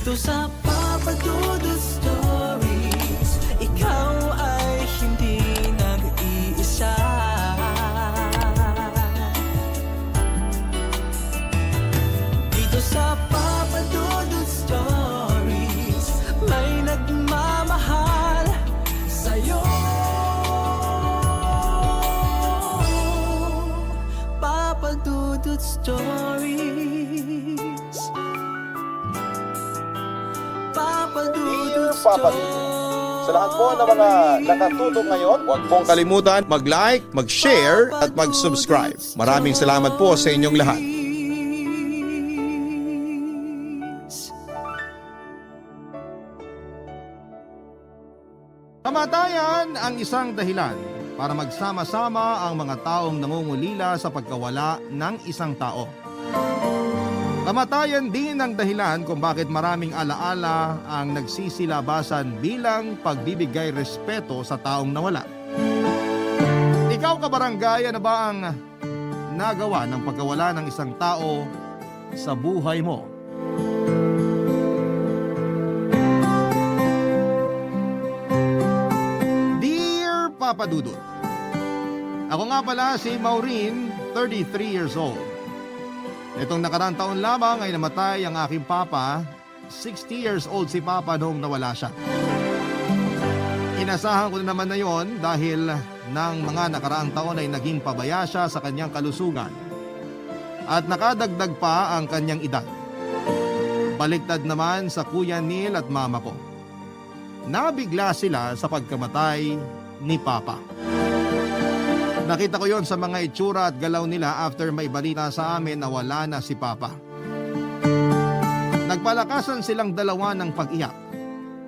Dito sa Papa Dudut Stories, ikaw ay hindi nag-iisa. Dito sa Papa Dudut Stories, may nagmamahal sa'yo. Papa Dudut Stories, Papa Dudut Papa Dudut. Sa lahat po ng mga nakatutok ngayon, huwag pong kalimutan mag-like, mag-share at mag-subscribe. Maraming salamat po sa inyong lahat. Kamatayan ang isang dahilan para magsama-sama ang mga taong nangungulila sa pagkawala ng isang tao. Kamatayan din ang dahilan kung bakit maraming alaala ang nagsisilabasan bilang pagbibigay respeto sa taong nawala. Ikaw kabarangay, ano ba ang nagawa ng pagkawala ng isang tao sa buhay mo? Dear Papa Dudut, ako nga pala si Maureen, 33 years old. Itong nakaraang taon lamang ay namatay ang aking papa. 60 years old si papa noong nawala siya. Inasahan ko na naman na yon dahil ng mga nakaraang taon ay naging pabaya siya sa kanyang kalusugan. At nakadagdag pa ang kanyang edad. Baliktad naman sa kuya Neil at mama ko. Nabigla sila sa pagkamatay ni papa. Nakita ko yon sa mga itsura at galaw nila after may balita sa amin na wala na si Papa. Nagpalakasan silang dalawa ng pag-iyak.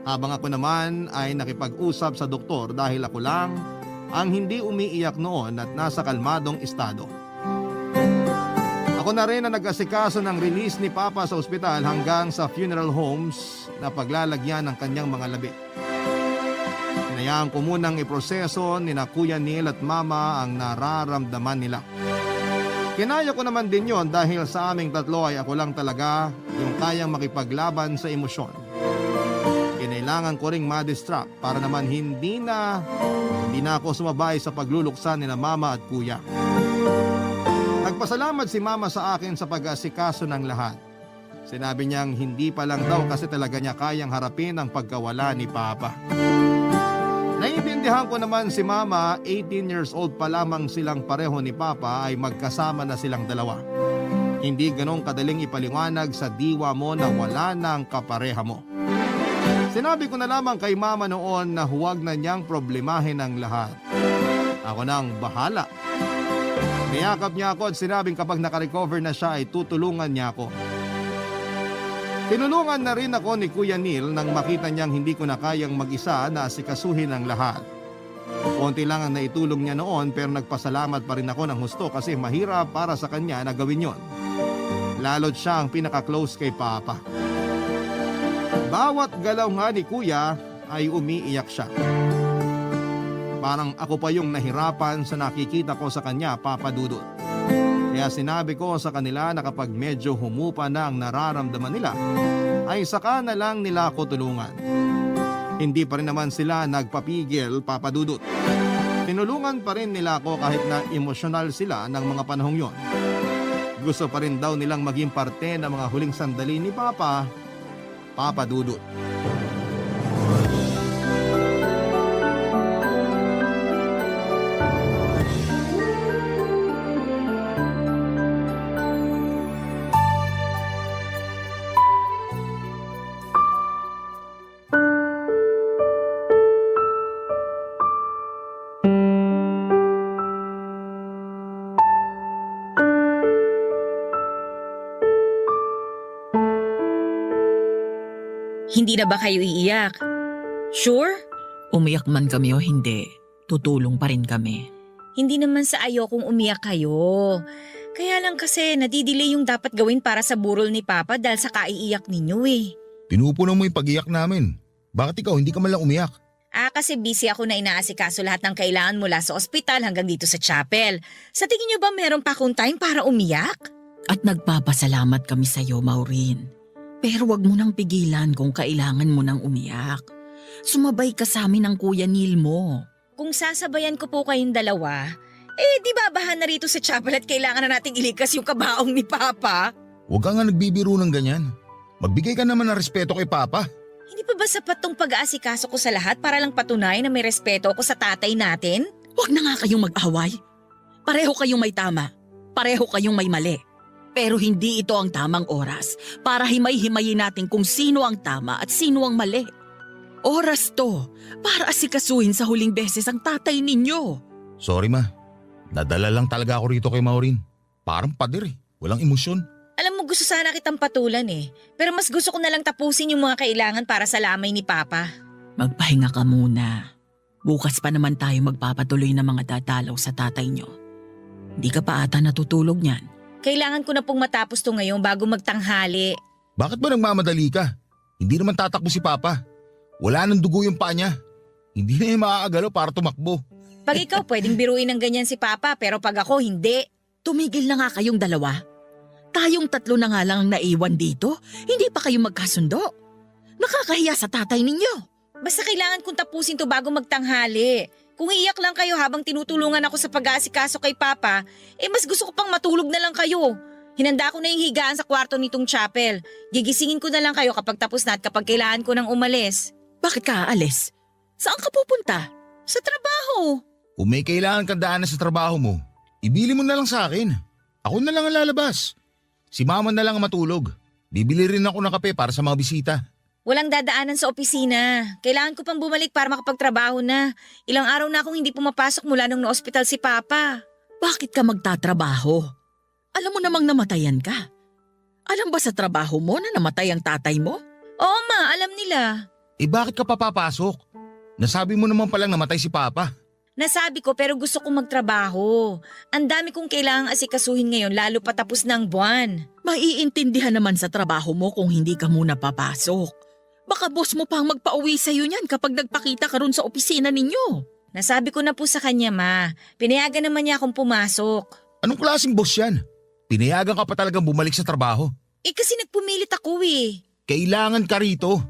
Habang ako naman ay nakipag-usap sa doktor dahil ako lang ang hindi umiiyak noon at nasa kalmadong estado. Ako na rin ang nag-asikaso ng release ni Papa sa ospital hanggang sa funeral homes na paglalagyan ng kanyang mga labi. Hinayaan ko munang iproseso ni na Kuya Neil at Mama ang nararamdaman nila. Kinaya ko naman din yon dahil sa aming tatlo ay ako lang talaga yung kayang makipaglaban sa emosyon. Kinailangan ko ring ma-distract para naman hindi na ako sumabay sa pagluluksa ni na Mama at Kuya. Nagpasalamat si Mama sa akin sa pag-asikaso ng lahat. Sinabi niyang hindi pa lang daw kasi talaga niya kayang harapin ang pagkawala ni Papa. Naiintindihan ko naman si Mama, 18 years old pa lamang silang pareho ni Papa ay magkasama na silang dalawa. Hindi ganong kadaling ipaliwanag sa diwa mo na wala ng kapareha mo. Sinabi ko na lamang kay Mama noon na huwag na niyang problemahin ang lahat. Ako nang bahala. Niyakap niya ako at sinabing kapag nakarecover na siya ay tutulungan niya ako. Tinulungan na rin ako ni Kuya Neil nang makita niyang hindi ko na kayang mag-isa na asikasuhin ang lahat. Konti lang ang naitulong niya noon pero nagpasalamat pa rin ako ng husto kasi mahirap para sa kanya na gawin yon. Lalo't siya ang pinaka-close kay Papa. Bawat galaw nga ni Kuya ay umiiyak siya. Parang ako pa yung nahirapan sa nakikita ko sa kanya, Papa Dudut. Kaya sinabi ko sa kanila na kapag medyo humupa na ang nararamdaman nila, ay saka na lang nila ako tulungan. Hindi pa rin naman sila nagpapigil, Papa Dudut. Tinulungan pa rin nila ako kahit na emosyonal sila ng mga panahong yon. Gusto pa rin daw nilang maging parte ng mga huling sandali ni Papa, Papa Dudut. Hindi na ba kayo iiyak? Sure? Umiyak man kami o hindi, tutulong pa rin kami. Hindi naman sa ayokong umiyak kayo. Kaya lang kasi nadidelay yung dapat gawin para sa burol ni Papa dahil sa kaiiyak ninyo eh. Pinupunan mo yung pag-iyak namin. Bakit ikaw hindi ka man lang umiyak? Kasi busy ako na inaasikaso lahat ng kailangan mula sa ospital hanggang dito sa chapel. Sa tingin niyo ba meron pa akong time para umiyak? At nagpapasalamat kami sa iyo, Maureen. Pero wag mo nang pigilan kung kailangan mo nang umiyak. Sumabay ka sa amin ng Kuya Neil mo. Kung sasabayan ko po kayong dalawa, di babahan na rito sa chapel at kailangan na nating ilikas yung kabaong ni Papa? Huwag ka nga nagbibiro ng ganyan. Magbigay ka naman ng respeto kay Papa. Hindi pa ba sapat tong pag-aasikaso ko sa lahat para lang patunayan na may respeto ako sa tatay natin? Huwag na nga kayong mag-away. Pareho kayong may tama. Pareho kayong may mali. Pero hindi ito ang tamang oras para himay-himayin natin kung sino ang tama at sino ang mali. Oras to para asikasuhin sa huling beses ang tatay ninyo. Sorry ma, nadala lang talaga ako rito kay Maureen. Parang pader walang emosyon. Alam mo, gusto sana kitang patulan pero mas gusto ko na lang tapusin yung mga kailangan para sa lamay ni Papa. Magpahinga ka muna. Bukas pa naman tayo magpapatuloy ng mga dadalaw sa tatay nyo. Hindi ka pa ata natutulog niyan. Kailangan ko na pong matapos to ngayon bago magtanghali. Bakit ba nagmamadali ka? Hindi naman tatakbo si Papa. Wala nang dugo yung paa niya. Hindi na yung maaagalo para tumakbo. Pag ikaw pwedeng biruin ng ganyan si Papa pero pag ako hindi. Tumigil na nga kayong dalawa. Tayong tatlo na nga lang ang naiwan dito. Hindi pa kayo magkasundo. Nakakahiya sa tatay ninyo. Basta kailangan kong tapusin to bago magtanghali. Kung iiyak lang kayo habang tinutulungan ako sa pag-aasikaso kay Papa, mas gusto ko pang matulog na lang kayo. Hinanda ko na yung higaan sa kwarto nitong chapel. Gigisingin ko na lang kayo kapag tapos na at kapag kailangan ko nang umalis. Bakit ka aalis? Saan ka pupunta? Sa trabaho. Kung may kailangan kang daanan sa trabaho mo, ibili mo na lang sa akin. Ako na lang ang lalabas. Si Mama na lang ang matulog. Bibili rin ako ng kape para sa mga bisita. Walang dadaanan sa opisina. Kailangan ko pang bumalik para makapagtrabaho na. Ilang araw na akong hindi pumapasok mula nung na-ospital si Papa. Bakit ka magtatrabaho? Alam mo namang namatayan ka. Alam ba sa trabaho mo na namatay ang tatay mo? Oo ma, alam nila. Bakit ka papapasok? Nasabi mo naman palang namatay si Papa. Nasabi ko pero gusto kong magtrabaho. Ang dami kong kailangang asikasuhin ngayon lalo patapos ng buwan. Maiintindihan naman sa trabaho mo kung hindi ka muna papasok. Baka boss mo pang magpauwi sa'yo niyan kapag nagpakita ka ron sa opisina ninyo. Nasabi ko na po sa kanya ma. Pinayagan naman niya akong pumasok. Anong klaseng boss yan? Pinayagan ka pa talagang bumalik sa trabaho. Kasi nagpumilit ako Kailangan ka rito.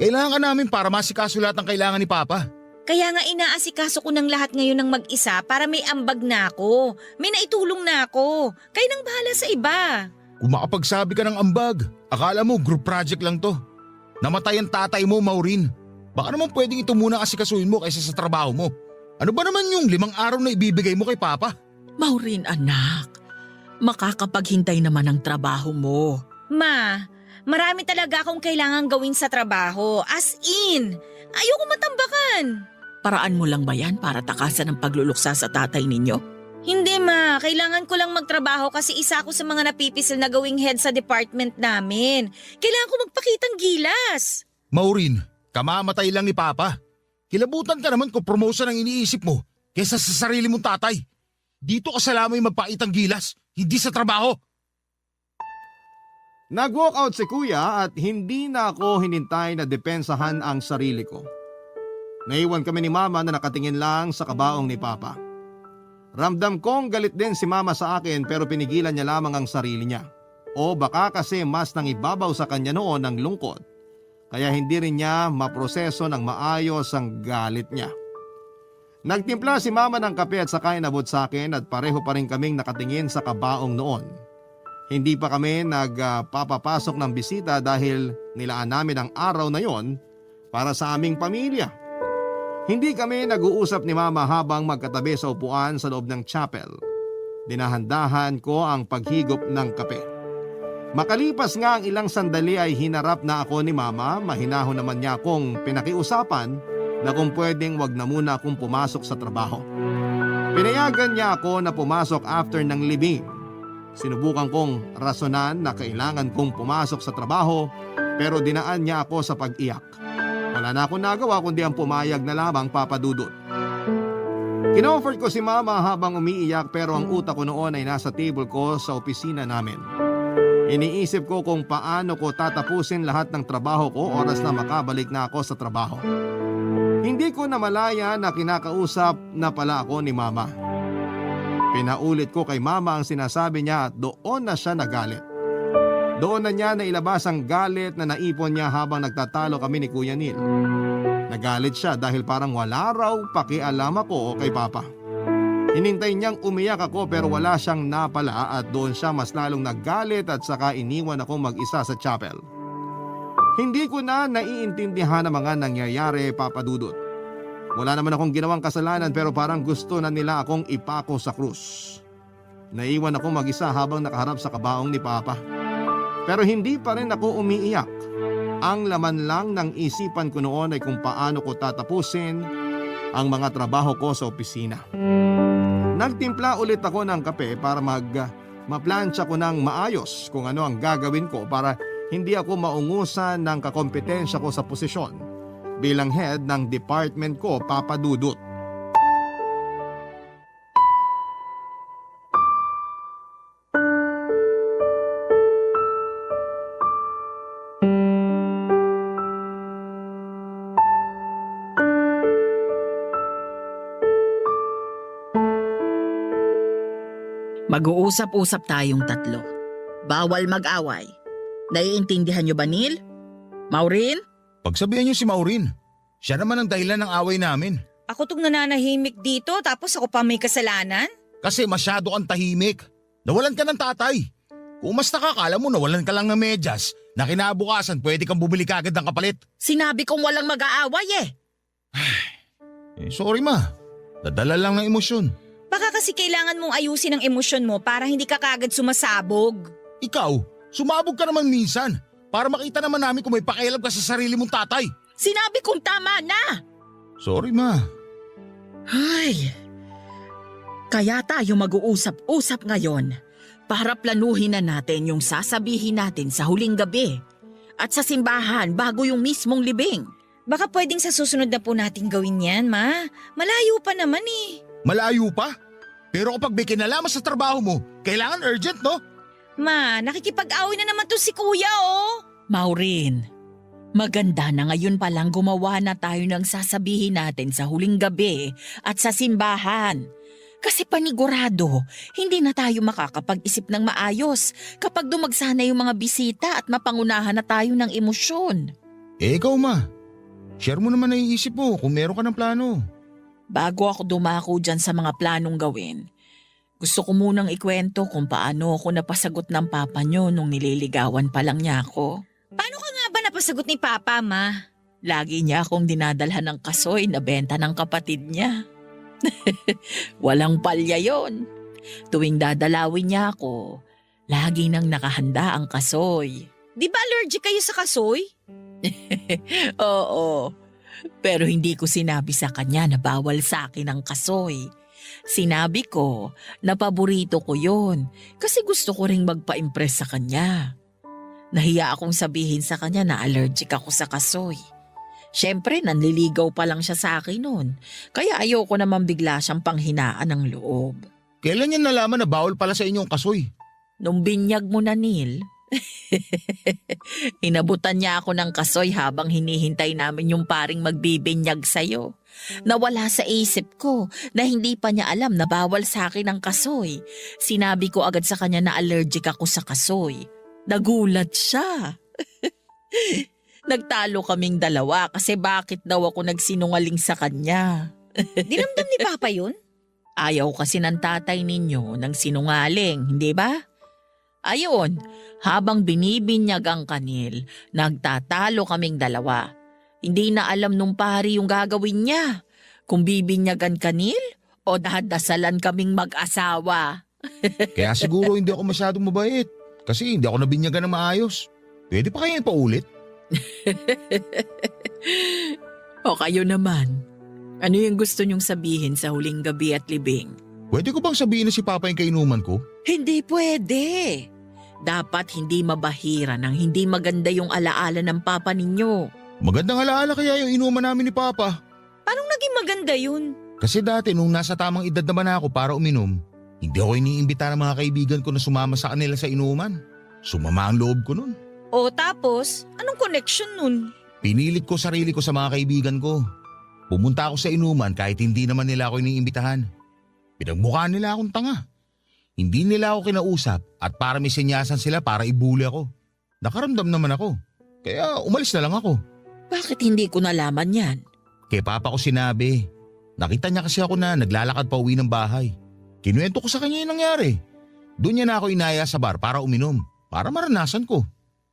Kailangan ka namin para masikaso lahat ng kailangan ni Papa. Kaya nga inaasikaso ko ng lahat ngayon ng mag-isa para may ambag na ako. May naitulong na ako. Kayo nang bahala sa iba. Kung makapagsabi ka ng ambag, akala mo group project lang to. Namatay ang tatay mo, Maureen. Baka naman pwedeng ito muna asikasuhin mo kaysa sa trabaho mo. Ano ba naman yung 5 araw na ibibigay mo kay Papa? Maureen anak, makakapaghintay naman ang trabaho mo. Ma, marami talaga akong kailangan gawin sa trabaho. As in, ayoko matambakan. Paraan mo lang ba yan para takasan ang pagluluksa sa tatay ninyo? Hindi ma, kailangan ko lang magtrabaho kasi isa ako sa mga napipisil na gawing head sa department namin. Kailangan ko magpakitang gilas. Maureen, kamamatay lang ni Papa. Kilabutan ka naman kung promotion ang iniisip mo kaysa sa sarili mong tatay. Dito ka sa lamay magpakitang gilas, hindi sa trabaho. Nag-walk out si Kuya at hindi na ako hinintay na depensahan ang sarili ko. Naiwan kami ni Mama na nakatingin lang sa kabaong ni Papa. Ramdam kong galit din si Mama sa akin pero pinigilan niya lamang ang sarili niya. O baka kasi mas nang ibabaw sa kanya noon ang lungkot. Kaya hindi rin niya maproseso ng maayos ang galit niya. Nagtimpla si Mama ng kape at saka inabot sa akin at pareho pa rin kaming nakatingin sa kabaong noon. Hindi pa kami nagpapapasok ng bisita dahil nilaan namin ang araw na yon para sa aming pamilya. Hindi kami nag-uusap ni Mama habang magkatabi sa upuan sa loob ng chapel. Dinahandahan ko ang paghigop ng kape. Makalipas nga ang ilang sandali ay hinarap na ako ni Mama. Mahinahon naman niya akong pinakiusapan na kung pwedeng wag na muna akong pumasok sa trabaho. Pinayagan niya ako na pumasok after ng libing. Sinubukan kong rasonan na kailangan kong pumasok sa trabaho pero dinaan niya ako sa pag-iyak. Wala na akong nagawa kundi ang pumayag na lamang, Papa Dudut. Kinofort ko si Mama habang umiiyak pero ang utak ko noon ay nasa table ko sa opisina namin. Iniisip ko kung paano ko tatapusin lahat ng trabaho ko oras na makabalik na ako sa trabaho. Hindi ko namalaya na kinakausap na pala ako ni Mama. Pinaulit ko kay Mama ang sinasabi niya at doon na siya nagalit. Doon na niya nailabas ang galit na naipon niya habang nagtatalo kami ni Kuya Neil. Nagalit siya dahil parang wala raw pakialam ako kay Papa. Hinintay niyang umiyak ako pero wala siyang napala at doon siya mas lalong naggalit at saka iniwan ako mag-isa sa chapel. Hindi ko na naiintindihan ang mga nangyayari, Papa Dudut. Wala naman akong ginawang kasalanan pero parang gusto na nila akong ipako sa krus. Naiwan ako mag-isa habang nakaharap sa kabaong ni Papa. Pero hindi pa rin ako umiiyak. Ang laman lang ng isipan ko noon ay kung paano ko tatapusin ang mga trabaho ko sa opisina. Nagtimpla ulit ako ng kape para maplansya ko ng maayos kung ano ang gagawin ko para hindi ako maungusan ng kakompetensya ko sa posisyon bilang head ng department ko, Papa Dudut. Mag-uusap-usap tayong tatlo. Bawal mag-away. Naiintindihan niyo ba, Neil? Maureen? Pagsabihan niyo si Maureen. Siya naman ang dahilan ng away namin. Ako tong nananahimik dito tapos ako pa may kasalanan? Kasi masyado kang tahimik. Nawalan ka ng tatay. Kung mas nakakala mo nawalan ka lang ng medyas, na kinabukasan pwede kang bumili kagad ng kapalit. Sinabi kong walang mag-aaway eh. Sorry ma. Dadala lang ng emosyon. Baka kasi kailangan mong ayusin ang emosyon mo para hindi ka kagad sumasabog. Ikaw, sumabog ka naman minsan para makita naman namin kung may pakialam ka sa sarili mong tatay. Sinabi kong tama na. Sorry ma. Ay, kaya tayo mag-uusap-usap ngayon para planuhin na natin yung sasabihin natin sa huling gabi at sa simbahan bago yung mismong libing. Baka pwedeng sa susunod na po natin gawin yan, Ma. Malayo pa naman eh. Malayo pa? Pero kapag may kinalaman sa trabaho mo, kailangan urgent, no? Ma, nakikipag-away na naman to si Kuya, oh. Maureen, maganda na ngayon palang gumawa na tayo ng sasabihin natin sa huling gabi at sa simbahan. Kasi panigurado, hindi na tayo makakapag-isip ng maayos kapag dumagsa na yung mga bisita at mapangunahan na tayo ng emosyon. Ikaw ma, share mo naman naiisip mo kung meron ka ng plano. Bago ako dumako dyan sa mga planong gawin, gusto ko munang ikwento kung paano ako napasagot ng papa nyo nung nililigawan pa lang niya ako. Paano ka nga ba napasagot ni Papa, Ma? Lagi niya akong dinadalhan ng kasoy na benta ng kapatid niya. Walang palya yon. Tuwing dadalawin niya ako, lagi nang nakahanda ang kasoy. Di ba allergic kayo sa kasoy? Oo, pero hindi ko sinabi sa kanya na bawal sa akin ang kasoy. Sinabi ko na paborito ko yon kasi gusto ko ring magpa-impress sa kanya. Nahiya akong sabihin sa kanya na allergic ako sa kasoy. Siyempre, nanliligaw pa lang siya sa akin noon. Kaya ayoko naman bigla siyang panghinaan ng loob. Kailan niya nalaman na bawal pala sa inyo ang kasoy? Nung binyag mo na, Neil, inabutan niya ako ng kasoy habang hinihintay namin yung paring magbibinyag sa'yo. Nawala sa isip ko na hindi pa niya alam na bawal sa akin ang kasoy. Sinabi ko agad sa kanya na allergic ako sa kasoy. Nagulat siya. Nagtalo kaming dalawa kasi bakit daw ako nagsinungaling sa kanya. Dinamdam ni Papa yun? Ayaw kasi ng tatay ninyo ng sinungaling, hindi ba? Ayun, habang binibinyag ang kanil, nagtatalo kaming dalawa. Hindi na alam nung pari yung gagawin niya. Kung bibinyagan kanil o dahadasalan kaming mag-asawa. Kaya siguro hindi ako masyadong mabait. Kasi hindi ako nabinyagan ng maayos. Pwede pa kaya paulit? O kayo naman, ano yung gusto niyong sabihin sa huling gabi at libing? Pwede ko bang sabihin na si Papa yung kainuman ko? Hindi pwede. Dapat hindi mabahira ng hindi maganda yung alaala ng papa ninyo. Magandang alaala kaya yung inuman namin ni Papa. Paano naging maganda yun? Kasi dati nung nasa tamang edad naman ako para uminom, hindi ako iniimbita ng mga kaibigan ko na sumama sa kanila sa inuman. Sumama ang loob ko nun. O tapos, anong connection nun? Pinilit ko sarili ko sa mga kaibigan ko. Pumunta ako sa inuman kahit hindi naman nila ako iniimbitahan. Pinagmukhaan nila akong tanga. Hindi nila ako kinausap at para may senyasan sila para ibuli ako. Nakaramdam naman ako. Kaya umalis na lang ako. Bakit hindi ko nalaman yan? Kay papa ko sinabi. Nakita niya kasi ako na naglalakad pa uwi ng bahay. Kinuwento ko sa kanya yung nangyari. Doon niya na ako inaya sa bar para uminom. Para maranasan ko.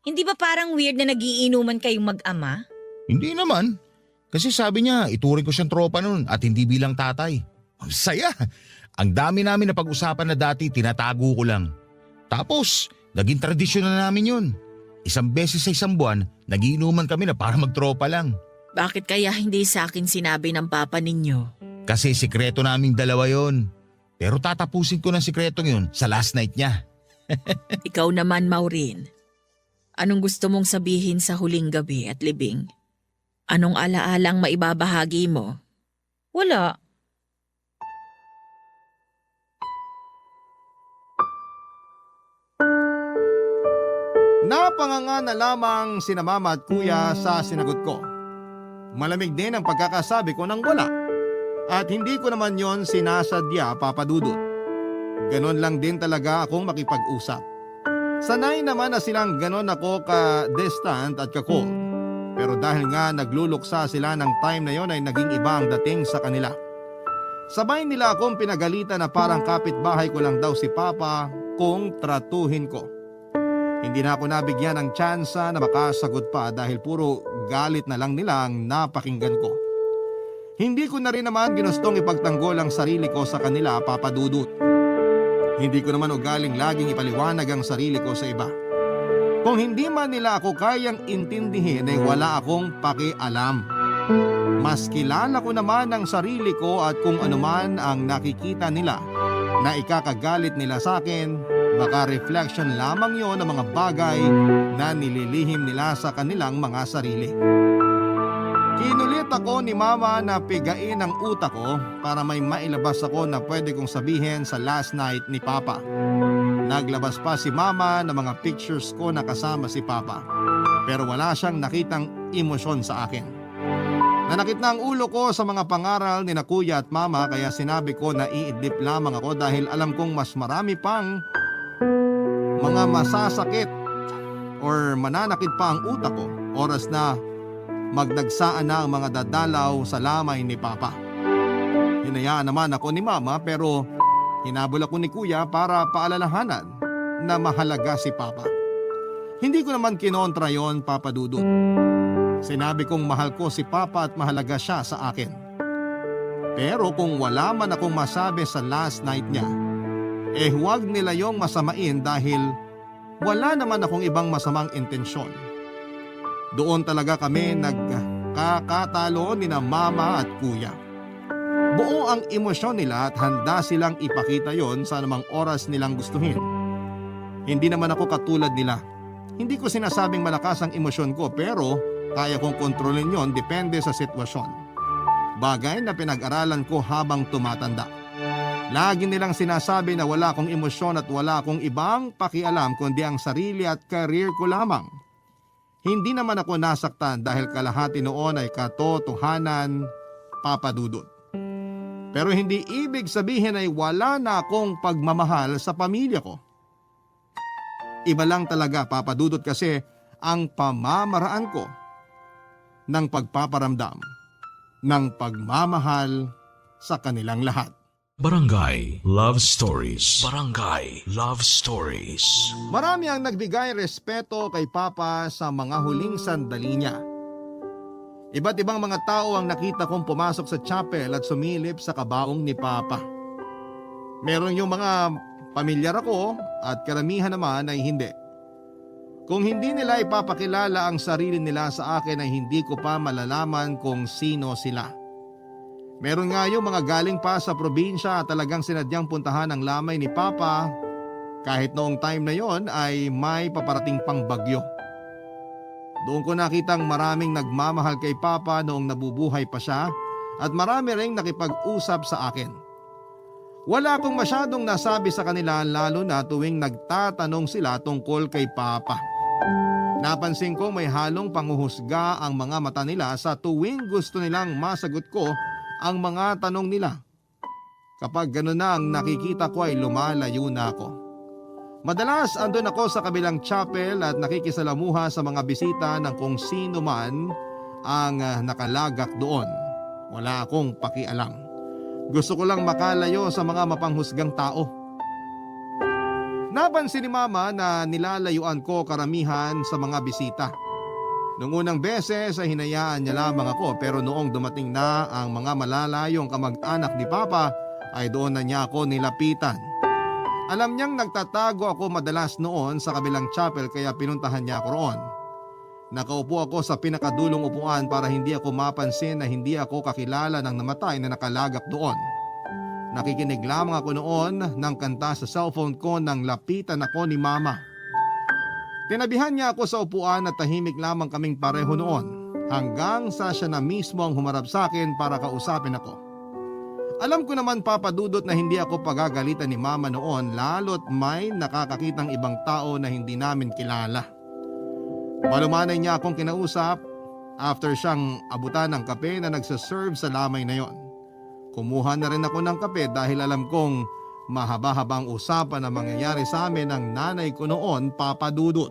Hindi ba parang weird na nagiinuman kayong mag-ama? Hindi naman. Kasi sabi niya, ituring ko siyang tropa nun at hindi bilang tatay. Ang saya! Ang dami namin na pag-usapan na dati tinatago ko lang. Tapos, naging tradisyon na namin yun. Isang beses sa isang buwan, nagiinuman kami na para magtropa lang. Bakit kaya hindi sa akin sinabi ng papa ninyo? Kasi sikreto naming dalawa yon. Pero tatapusin ko ng sikretong yun sa last night niya. Ikaw naman, Maureen. Anong gusto mong sabihin sa huling gabi at libing? Anong alaalang maibabahagi mo? Wala. Napanganga na lamang sina mama at kuya sa sinagot ko. Malamig din ang pagkakasabi ko ng wala. At hindi ko naman yon sinasadya, Papa Dudut. Ganon lang din talaga akong makipag-usap. Sanay naman na silang ganon ako ka-distant at ka-cold. Pero dahil nga nagluluksa sila ng time na yon ay naging iba ang dating sa kanila. Sabay nila akong pinagalitan na parang kapitbahay ko lang daw si Papa kung tratuhin ko. Hindi na ako nabigyan ng tsansa na makasagot pa dahil puro galit na lang nila ang napakinggan ko. Hindi ko na rin naman ginustong ipagtanggol ang sarili ko sa kanila, Papa Dudut. Hindi ko naman ugaling laging ipaliwanag ang sarili ko sa iba. Kung hindi man nila ako kayang intindihin ay wala akong pakialam. Mas kilala ko naman ang sarili ko at kung anuman ang nakikita nila na ikakagalit nila sa akin, baka reflection lamang yon ng mga bagay na nililihim nila sa kanilang mga sarili. Kinulit ako ni Mama na pigain ang utak ko para may mailabas ako na pwede kong sabihin sa last night ni Papa. Naglabas pa si Mama ng mga pictures ko na kasama si Papa. Pero wala siyang nakitang emosyon sa akin. Nanakit na ang ulo ko sa mga pangaral ni na Kuya at Mama kaya sinabi ko na iidlip lamang ako dahil alam kong mas marami pang mga masasakit or mananakit pa ang utak ko oras na magdagsaan na ang mga dadalaw sa lamay ni Papa. Hinayaan naman ako ni Mama pero hinabol ako ni Kuya para paalalahanan na mahalaga si Papa. Hindi ko naman kinontra yon, Papa Dudut. Sinabi kong mahal ko si Papa at mahalaga siya sa akin. Pero kung wala man akong masabi sa last night niya, huwag nila yung masamain dahil wala naman akong ibang masamang intensyon. Doon talaga kami nagkakatalo ni na Mama at Kuya. Buo ang emosyon nila at handa silang ipakita yon sa anumang oras nilang gustuhin. Hindi naman ako katulad nila. Hindi ko sinasabing malakas ang emosyon ko pero kaya kong kontrolin yon depende sa sitwasyon. Bagay na pinag-aralan ko habang tumatanda. Lagi nilang sinasabi na wala akong emosyon at wala akong ibang pakialam kundi ang sarili at career ko lamang. Hindi naman ako nasaktan dahil kalahati noon ay katotohanan, Papa Dudut. Pero hindi ibig sabihin ay wala na akong pagmamahal sa pamilya ko. Iba lang talaga, Papa Dudut, kasi ang pamamaraan ko ng pagpaparamdam ng pagmamahal sa kanilang lahat. Barangay Love Stories. Barangay Love Stories. Marami ang nagbigay respeto kay Papa sa mga huling sandali niya. Iba't ibang mga tao ang nakita kong pumasok sa chapel at sumilip sa kabaong ni Papa. Meron yung mga pamilyar ako at karamihan naman ay hindi. Kung hindi nila ipapakilala ang sarili nila sa akin ay hindi ko pa malalaman kung sino sila. Meron nga yung mga galing pa sa probinsya at talagang sinadyang puntahan ang lamay ni Papa kahit noong time na yon ay may paparating pang bagyo. Doon ko nakitang maraming nagmamahal kay Papa noong nabubuhay pa siya at marami ring nakipag-usap sa akin. Wala akong masyadong nasabi sa kanila lalo na tuwing nagtatanong sila tungkol kay Papa. Napansin ko may halong panghuhusga ang mga mata nila sa tuwing gusto nilang masagot ko ang mga tanong nila. Kapag gano'n na ang nakikita ko ay lumalayo na ako. Madalas andun ako sa kabilang chapel at nakikisalamuha sa mga bisita ng kung sino man ang nakalagak doon. Wala akong pakialam. Gusto ko lang makalayo sa mga mapanghusgang tao. Napansin ni Mama na nilalayuan ko karamihan sa mga bisita. Noong unang beses ay hinayaan niya lamang ako, pero noong dumating na ang mga malalayong kamag-anak ni Papa ay doon na niya ako nilapitan. Alam niyang nagtatago ako madalas noon sa kabilang chapel kaya pinuntahan niya ako roon. Nakaupo ako sa pinakadulong upuan para hindi ako mapansin na hindi ako kakilala ng namatay na nakalagak doon. Nakikinig lamang ako noon ng kanta sa cellphone ko nang lapitan ako ni Mama. Tinabihan niya ako sa upuan at tahimik lamang kaming pareho noon hanggang sa siya na mismo ang humarap sa akin para kausapin ako. Alam ko naman Papa Dudut na hindi ako pagagalitan ni Mama noon lalo't may nakakakitang ibang tao na hindi namin kilala. Malumanay niya akong kinausap after siyang abutan ng kape na nagsaserve sa lamay na yon. Kumuha na rin ako ng kape dahil alam kong mahaba-habang usapan na mangyayari sa amin ng nanay ko noon, Papa Dudut.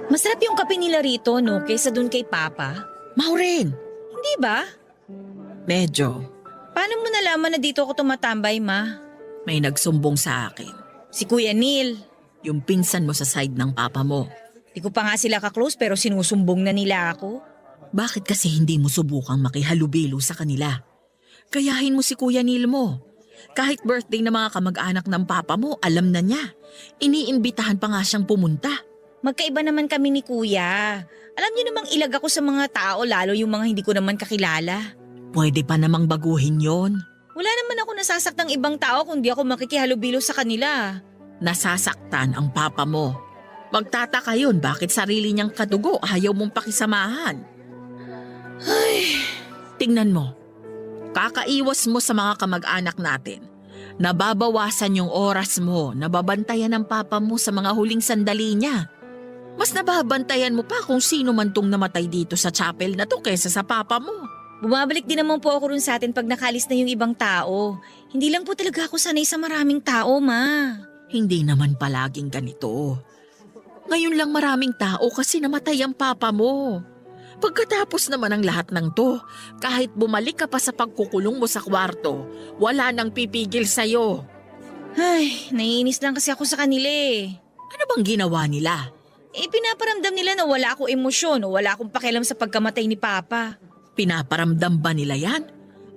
Masarap yung kape nila rito, no? Kaysa dun kay Papa. Maureen, Hindi ba? medyo Paano mo nalaman na dito ako tumatambay, Ma? may nagsumbong sa akin. Si Kuya Neil. Yung pinsan mo sa side ng papa mo. Di ko pa nga sila ka-close pero sinusumbong na nila ako. Bakit kasi hindi mo subukang makihalubilo sa kanila? Kayahin mo si Kuya Neil mo. Kahit birthday ng mga kamag-anak ng papa mo, alam na niya. Iniimbitahan pa nga siyang pumunta. Magkaiba naman kami ni Kuya. Alam niyo namang ilag ako sa mga tao lalo yung mga hindi ko naman kakilala. Pwede pa namang baguhin yon. Wala naman ako nasasaktang ibang tao kundi ako makikihalubilo sa kanila. Nasasaktan ang papa mo. Magtataka yun bakit sarili niyang kadugo ayaw mong pakisamahan. Tingnan mo, kakaiwas mo sa mga kamag-anak natin. Nababawasan yung oras mo, nababantayan ng papa mo sa mga huling sandali niya. Mas nababantayan mo pa kung sino man tong namatay dito sa chapel na to kaysa sa papa mo. Bumabalik din naman po ako rin sa atin pag nakalis na yung ibang tao. Hindi lang po talaga ako sanay sa maraming tao, Ma. Hindi naman palaging ganito. Ngayon lang maraming tao kasi namatay ang papa mo. Pagkatapos naman ng lahat ng to, kahit bumalik ka pa sa pagkukulong mo sa kwarto, wala nang pipigil sa'yo. Ay, naiinis lang kasi ako sa kanila eh. Ano bang ginawa nila? Pinaparamdam nila na wala akong emosyon o wala akong pakialam sa pagkamatay ni Papa. Pinaparamdam ba nila yan?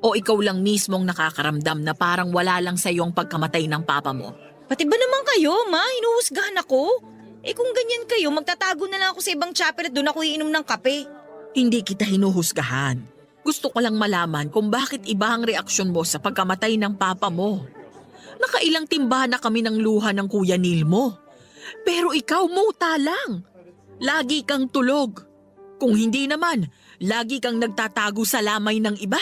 O ikaw lang mismong nakakaramdam na parang wala lang sa iyong pagkamatay ng papa mo? Pati ba naman kayo, Ma? Hinuhusgahan ako? Kung ganyan kayo, magtatago na lang ako sa ibang chapel at doon ako iinom ng kape. Hindi kita hinuhusgahan. Gusto ko lang malaman kung bakit iba ang reaksyon mo sa pagkamatay ng papa mo. Nakailang timba na kami ng luha ng Kuya Neil mo. Pero ikaw muta lang. Lagi kang tulog. Kung hindi naman, lagi kang nagtatago sa lamay ng iba.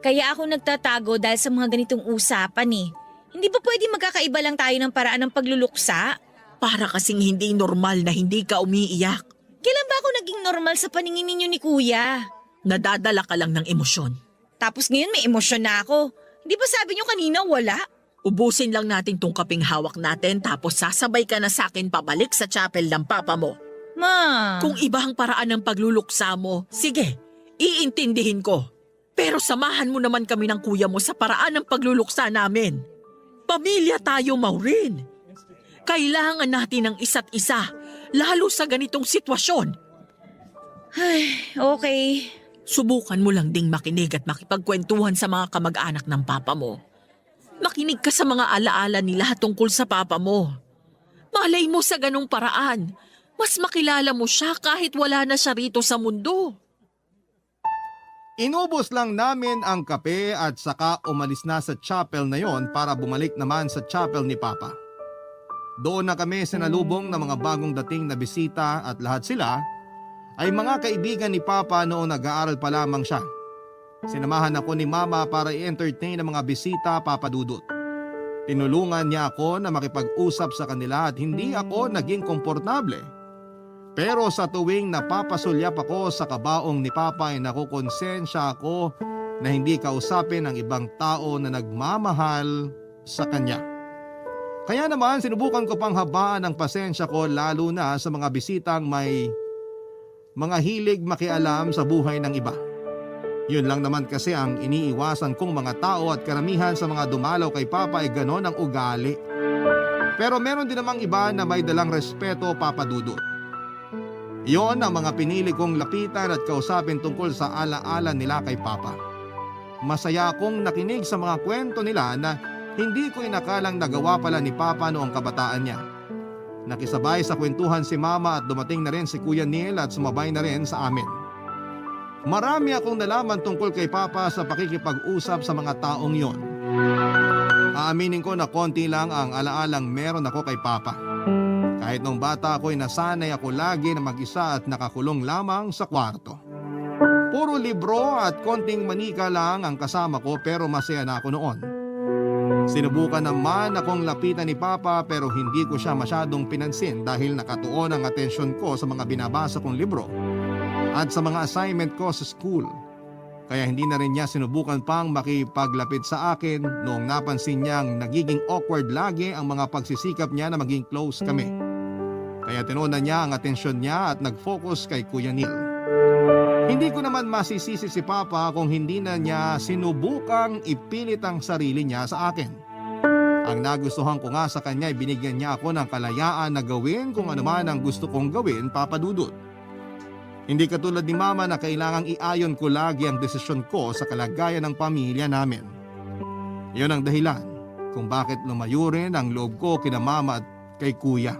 Kaya ako nagtatago dahil sa mga ganitong usapan eh. Hindi ba pwede magkakaiba lang tayo ng paraan ng pagluluksa? Para kasing hindi normal na hindi ka umiiyak. Kailan ba ako naging normal sa paningin ninyo ni Kuya? Nadadala ka lang ng emosyon. Tapos ngayon may emosyon na ako. Hindi ba sabi niyo kanina wala? Ubusin lang natin tong kaping hawak natin tapos sasabay ka na sa akin pabalik sa chapel ng papa mo. Ma. Kung iba ang paraan ng pagluluksa mo, sige, iintindihin ko. Pero samahan mo naman kami ng kuya mo sa paraan ng pagluluksa namin. Pamilya tayo, Maureen. Kailangan natin ng isa't isa, lalo sa ganitong sitwasyon. Ay, okay. Subukan mo lang ding makinig at makipagkwentuhan sa mga kamag-anak ng papa mo. Makinig ka sa mga alaala nila tungkol sa papa mo. Malay mo sa ganong paraan, mas makilala mo siya kahit wala na siya rito sa mundo. Inubos lang namin ang kape at saka umalis na sa chapel na yon para bumalik naman sa chapel ni Papa. Doon na kami sinalubong ng mga bagong dating na bisita at lahat sila ay mga kaibigan ni Papa noong nag-aaral pa lamang siya. Sinamahan ako ni Mama para i-entertain ang mga bisita, Papa Dudut. Tinulungan niya ako na makipag-usap sa kanila at hindi ako naging komportable. Pero sa tuwing napapasulyap ako sa kabaong ni Papa ay nakukonsensya ako na hindi kausapin ang ibang tao na nagmamahal sa kanya. Kaya naman sinubukan ko pang habaan ang pasensya ko lalo na sa mga bisitang may mga hilig makialam sa buhay ng iba. Yun lang naman kasi ang iniiwasan kong mga tao at karamihan sa mga dumalaw kay Papa ay ganon ang ugali. Pero meron din namang iba na may dalang respeto, Papa Dudut. Iyon ang mga pinili kong lapitan at kausapin tungkol sa alaala nila kay Papa. Masaya akong nakinig sa mga kwento nila na hindi ko inakalang nagawa pala ni Papa noong kabataan niya. Nakisabay sa kwentuhan si Mama at dumating na rin si Kuya Neil at sumabay na rin sa amin. Marami akong nalaman tungkol kay Papa sa pakikipag-usap sa mga taong yon. Aaminin ko na konti lang ang alaalang meron ako kay Papa. Kahit nung bata ako'y nasanay ako lagi na mag-isa at nakakulong lamang sa kwarto. Puro libro at konting manika lang ang kasama ko pero masaya na ako noon. Sinubukan naman akong lapitan ni Papa pero hindi ko siya masyadong pinansin dahil nakatuon ang atensyon ko sa mga binabasa kong libro at sa mga assignment ko sa school. Kaya hindi na rin niya sinubukan pang makipaglapit sa akin noong napansin niyang nagiging awkward lagi ang mga pagsisikap niya na maging close kami. Kaya tinunan niya ang atensyon niya at nag-focus kay Kuya Neil. Hindi ko naman masisisi si Papa kung hindi na niya sinubukang ipilit ang sarili niya sa akin. Ang nagustuhan ko nga sa kanya ay binigyan niya ako ng kalayaan na gawin kung ano man ang gusto kong gawin, Papa Dudut. Hindi katulad ni Mama na kailangang iayon ko lagi ang desisyon ko sa kalagayan ng pamilya namin. Iyon ang dahilan kung bakit lumayo rin ang loob ko kina Mama at kay Kuya.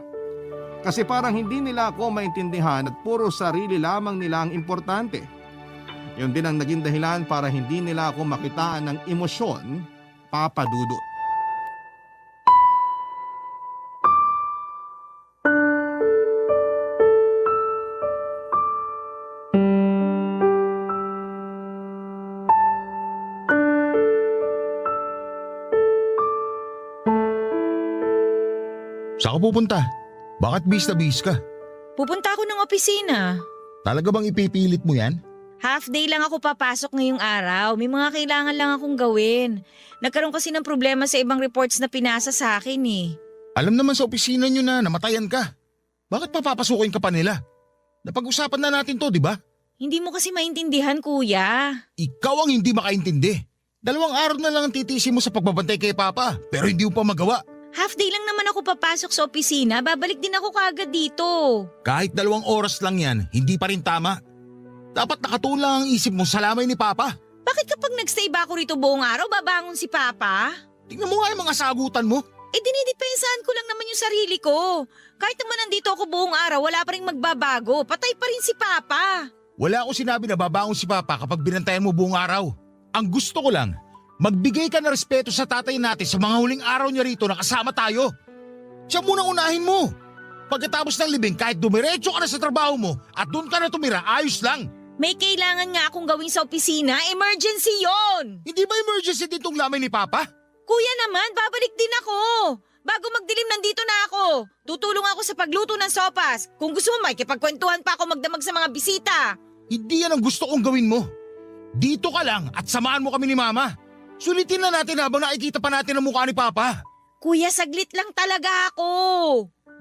Kasi parang hindi nila ako maintindihan at puro sarili lamang nila ang importante. Yun din ang naging dahilan para hindi nila ako makitaan ng emosyon, Papa Dudut. Saan ka pupunta? Bakit bis na bis ka? Pupunta ako ng opisina. Talaga bang ipipilit mo yan? Half day lang ako papasok ngayong araw. May mga kailangan lang akong gawin. Nagkaroon kasi ng problema sa ibang reports na pinasa sa akin eh. Alam naman sa opisina nyo na namatayan ka. Bakit papapasukin ka pa nila? Napag-usapan na natin to, di ba? Hindi mo kasi maintindihan, kuya. Ikaw ang hindi makaintindi. 2 araw na lang ang titisin mo sa pagbabantay kay Papa, pero hindi mo pa magawa. Half day lang naman ako papasok sa opisina. Babalik din ako kaagad dito. Kahit 2 oras lang yan, hindi pa rin tama. Dapat nakatulang ang isip mo sa lamay ni Papa. Bakit kapag nagstay ba ako rito buong araw, babangon si Papa? Tingnan mo nga yung mga sagutan mo. Dinidepensahan ko lang naman yung sarili ko. Kahit naman nandito ako buong araw, wala pa rin magbabago. Patay pa rin si Papa. Wala akong sinabi na babangon si Papa kapag binantayan mo buong araw. Ang gusto ko lang, magbigay ka ng respeto sa tatay natin sa mga huling araw niya rito na kasama tayo. Siya munang unahin mo. Pagkatapos ng libing, kahit dumiretso ka na sa trabaho mo at doon ka na tumira, ayos lang. May kailangan nga akong gawin sa opisina. Emergency yon. Hindi ba emergency ditong lamay ni Papa? Kuya naman, babalik din ako. Bago magdilim, nandito na ako. Tutulong ako sa pagluto ng sopas. Kung gusto mo, makikipagkwentuhan pa ako magdamag sa mga bisita. Hindi yan ang gusto kong gawin mo. Dito ka lang at samahan mo kami ni Mama. Sulitin na natin habang nakikita pa natin ang mukha ni Papa. Kuya, saglit lang talaga ako.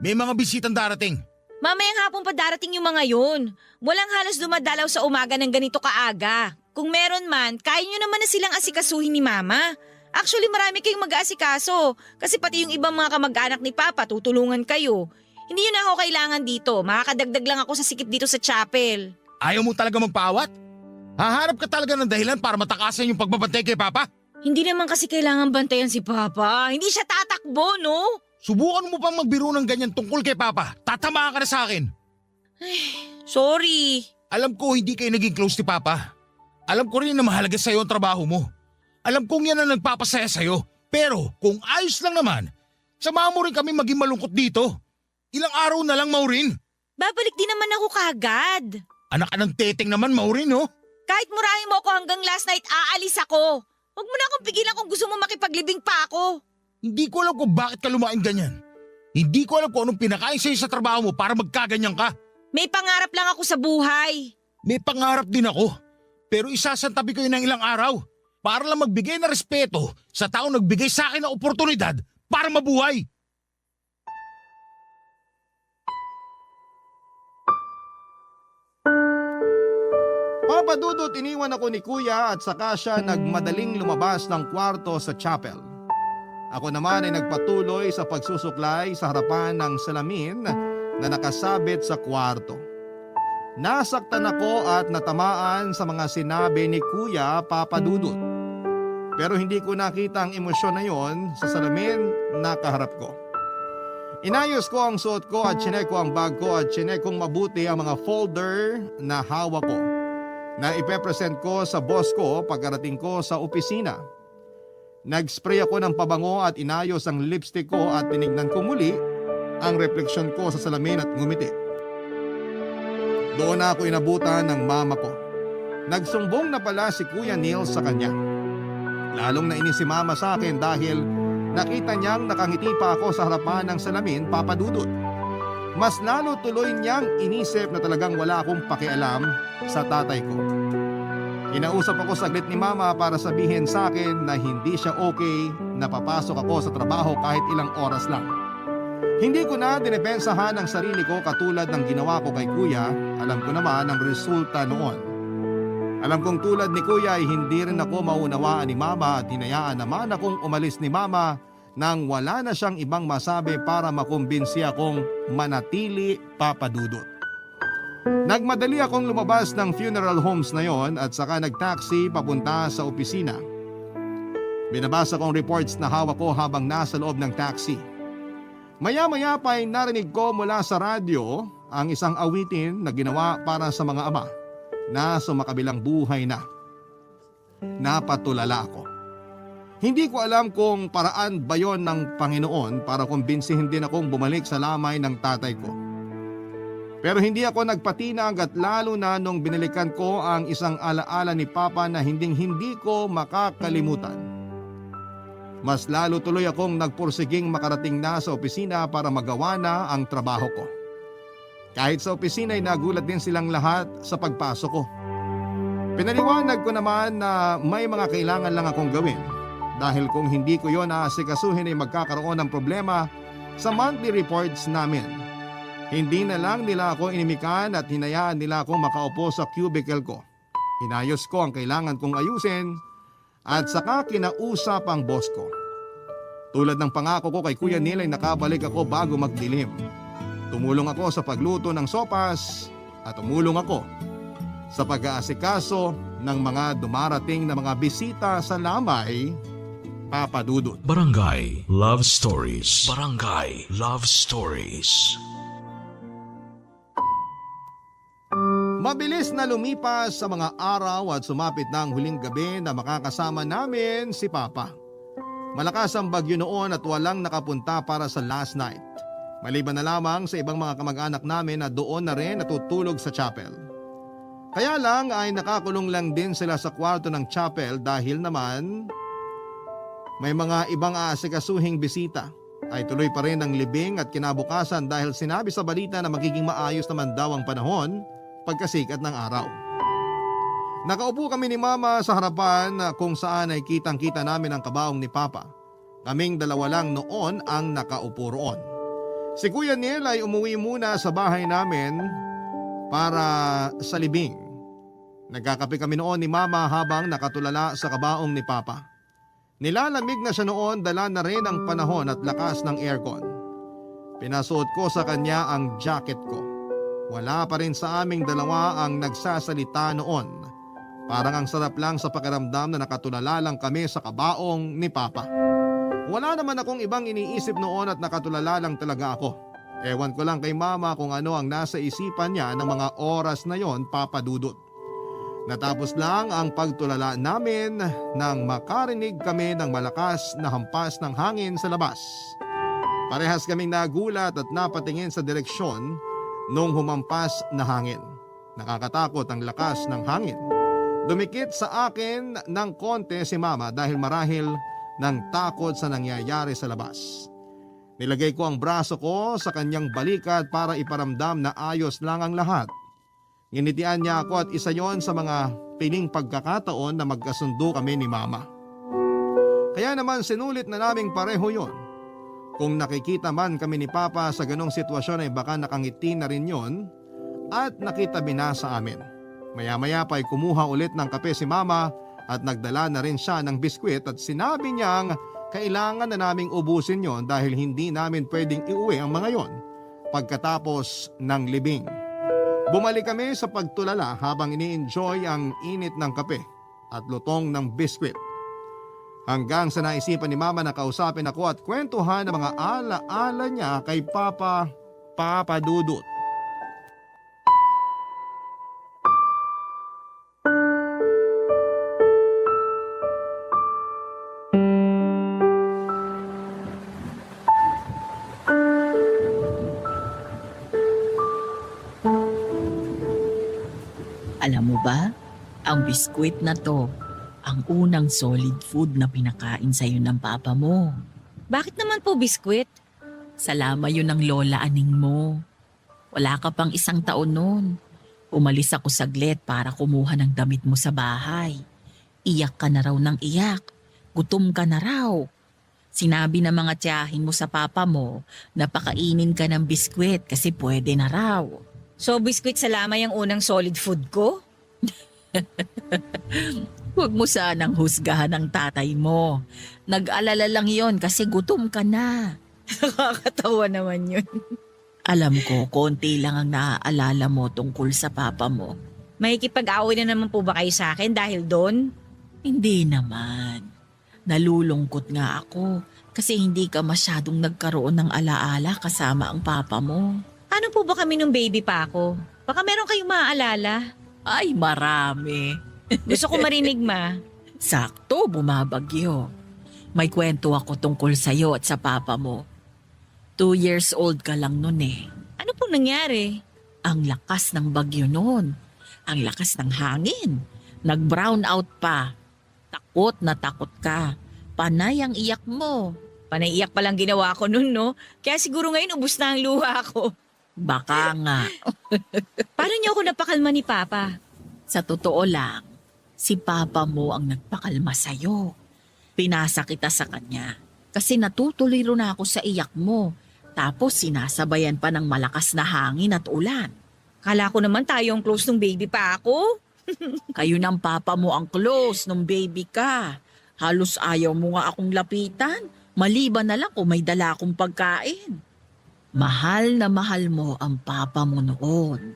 May mga bisitang darating. Mamayang hapon pa darating yung mga yun. Walang halos dumadalaw sa umaga ng ganito kaaga. Kung meron man, kaya nyo naman na silang asikasuhin ni Mama. Actually, marami kayong mag-aasikaso. Kasi pati yung ibang mga kamag-anak ni Papa, tutulungan kayo. Hindi yun ako kailangan dito. Makakadagdag lang ako sa sikip dito sa chapel. Ayaw mo talaga magpaawat? Hahanap ka talaga ng dahilan para matakasan yung pagbabantay kay Papa? Hindi naman kasi kailangan bantayan si Papa. Hindi siya tatakbo, no? Subukan mo pang magbiro ng ganyan tungkol kay Papa. Tatamaan ka na sa akin. Sorry. Alam ko hindi kayo naging close ni Papa. Alam ko rin na mahalaga sa'yo ang trabaho mo. Alam kong yan ang nagpapasaya sa'yo. Pero kung ayos lang naman, samahan mo rin kami maging malungkot dito. Ilang araw na lang, Maureen. Babalik din naman ako kagad. Anak ka ng teteng naman, Maureen, no? Kahit murahin mo ako hanggang last night, aalis ako. Huwag mo na akong pigilan kung gusto mo makipaglibing pa ako. Hindi ko alam kung bakit ka lumaking ganyan. Hindi ko alam kung anong pinakain sa'yo sa trabaho mo para magkaganyan ka. May pangarap lang ako sa buhay. May pangarap din ako. Pero isasantabi ko yun ng ilang araw para lang magbigay ng respeto sa taong nagbigay sa akin ng oportunidad para mabuhay. Papa Dudut, iniwan ako ni Kuya at saka siya nagmadaling lumabas ng kwarto sa chapel. Ako naman ay nagpatuloy sa pagsusuklay sa harapan ng salamin na nakasabit sa kwarto. Nasaktan ako at natamaan sa mga sinabi ni Kuya Papa Dudut. Pero hindi ko nakita ang emosyon na yon sa salamin na kaharap ko. Inayos ko ang suot ko at chinek ko ang bag ko at chinek kong mabuti ang mga folder na hawak ko na ipepresent ko sa boss ko pagkarating ko sa opisina. Nag-spray ako ng pabango at inayos ang lipstick ko at tinignan ko muli ang refleksyon ko sa salamin at ngumiti. Doon na ako inabutan ng mama ko. Nagsumbong na pala si Kuya Neil sa kanya. Lalong nainis si mama sa akin dahil nakita niyang nakangiti pa ako sa harapan ng salamin, Papa Dudut. Mas lalo tuloy niyang inisip na talagang wala akong pakialam sa tatay ko. Inausap ako saglit ni mama para sabihin sa akin na hindi siya okay na papasok ako sa trabaho kahit ilang oras lang. Hindi ko na dinepensahan ang sarili ko katulad ng ginawa ko kay Kuya. Alam ko naman ang resulta noon. Alam kong tulad ni Kuya ay hindi rin ako maunawaan ni mama at hinayaan naman akong umalis ni mama nang wala na siyang ibang masabi para makumbinsi akong manatili, Papa Dudut. Nagmadali akong lumabas ng funeral homes na yon at saka nagtaxi papunta sa opisina. Binabasa kong reports na hawak ko habang nasa loob ng taxi. Maya-maya pa ay narinig ko mula sa radyo ang isang awitin na ginawa para sa mga ama na sumakabilang buhay na. Napatulala ako. Hindi ko alam kung paraan ba yon ng Panginoon para kumbinsihin din akong bumalik sa lamay ng tatay ko. Pero hindi ako nagpatinag at lalo na nung binalikan ko ang isang alaala ni Papa na hindi ko makakalimutan. Mas lalo tuloy akong nagpursiging makarating na sa opisina para magawa na ang trabaho ko. Kahit sa opisina ay nagulat din silang lahat sa pagpasok ko. Pinaliwanag ko naman na may mga kailangan lang akong gawin. Dahil kung hindi ko yon aasikasuhin ay magkakaroon ng problema sa monthly reports namin. Hindi na lang nila ako inimikan at hinayaan nila akong makaupo sa cubicle ko. Inayos ko ang kailangan kong ayusin at saka kinausap ang boss ko. Tulad ng pangako ko kay Kuya Neil ay nakabalik ako bago magdilim. Tumulong ako sa pagluto ng sopas at tumulong ako sa pag-aasikaso ng mga dumarating na mga bisita sa lamay, Papa Dudut. Barangay Love Stories. Barangay Love Stories. Mabilis na lumipas sa mga araw at sumapit na ang huling gabi na makakasama namin si Papa. Malakas ang bagyo noon at walang nakapunta para sa last night. Maliban na lamang sa ibang mga kamag-anak namin na doon na rin natutulog sa chapel. Kaya lang ay nakakulong lang din sila sa kwarto ng chapel dahil naman may mga ibang aasikasuhing bisita. Ay tuloy pa rin ang libing at kinabukasan dahil sinabi sa balita na magiging maayos naman daw ang panahon pagkasikat ng araw. Nakaupo kami ni Mama sa harapan kung saan ay kitang-kita namin ang kabaong ni Papa. Kaming dalawa lang noon ang nakaupo roon. Si Kuya Neil ay umuwi muna sa bahay namin para sa libing. Nagkakape kami noon ni Mama habang nakatulala sa kabaong ni Papa. Nilalamig na siya noon, dala na rin ang panahon at lakas ng aircon. Pinasuot ko sa kanya ang jacket ko. Wala pa rin sa aming dalawa ang nagsasalita noon. Parang ang sarap lang sa pakiramdam na nakatulala lang kami sa kabaong ni Papa. Wala naman akong ibang iniisip noon at nakatulala lang talaga ako. Ewan ko lang kay Mama kung ano ang nasa isipan niya ng mga oras na yon, Papa Dudut. Natapos lang ang pagtulala namin nang makarinig kami ng malakas na hampas ng hangin sa labas. Parehas kaming nagulat at napatingin sa direksyon nung humampas na hangin. Nakakatakot ang lakas ng hangin. Dumikit sa akin ng konti si Mama dahil marahil ng takot sa nangyayari sa labas. Nilagay ko ang braso ko sa kanyang balikat para iparamdam na ayos lang ang lahat. Nginitian niya ako at isa yon sa mga piling pagkakataon na magkasundo kami ni Mama. Kaya naman sinulit na naming pareho yon. Kung nakikita man kami ni Papa sa ganong sitwasyon ay baka nakangiti na rin yon at nakitabi na sa amin. Maya-maya pa ay kumuha ulit ng kape si Mama at nagdala na rin siya ng biskwit at sinabi niyang kailangan na naming ubusin yon dahil hindi namin pwedeng iuwi ang mga yon pagkatapos ng libing. Bumalik kami sa pagtulala habang ini-enjoy ang init ng kape at lutong ng biskwit. Hanggang sa naisipan ni Mama na kausapin ako at kwentuhan ang mga ala-ala niya kay Papa Dudut. Alam mo ba, ang biskwit na to, ang unang solid food na pinakain sa'yo ng papa mo. Bakit naman po biskwit? Salama yun ng lola aning mo. Wala ka pang 1 taon noon. Umalis ako saglit para kumuha ng damit mo sa bahay. Iyak ka na raw ng iyak. Gutom ka na raw. Sinabi ng mga tiyahin mo sa papa mo na pakainin ka ng biskwit kasi pwede na raw. So biskwit salama yung unang solid food ko? Huwag mo sanang husgahan ang tatay mo. Nag-alala lang yon kasi gutom ka na. Nakakatawa naman yun. Alam ko, konti lang ang naaalala mo tungkol sa papa mo. Makikipag-away na naman po ba kayo sa akin dahil doon? Hindi naman. Nalulungkot nga ako kasi hindi ka masyadong nagkaroon ng alaala kasama ang papa mo. Ano po ba kami nung baby pa ako? Baka meron kayong maaalala. Ay, marami. Gusto ko marinig, Ma. Sakto, bumabagyo. May kwento ako tungkol sa'yo at sa papa mo. 2 years old ka lang nun eh. Ano po nangyari? Ang lakas ng bagyo noon. Ang lakas ng hangin. Nag-brown out pa. Takot na takot ka. Panay ang iyak mo. Panaiyak palang ginawa ko nun, no? Kaya siguro ngayon ubus na ang luha ko. Baka nga. Paano niyo ako napakalma ni Papa? Sa totoo lang, si papa mo ang nagpakalma sa'yo. Pinasa kita sa kanya. Kasi natutuloy rin ako sa iyak mo. Tapos sinasabayan pa ng malakas na hangin at ulan. Kala ko naman tayong close nung baby pa ako. Kayo ng papa mo ang close nung baby ka. Halos ayaw mo nga akong lapitan. Maliban na lang kung may dala akong pagkain. Mahal na mahal mo ang papa mo noon.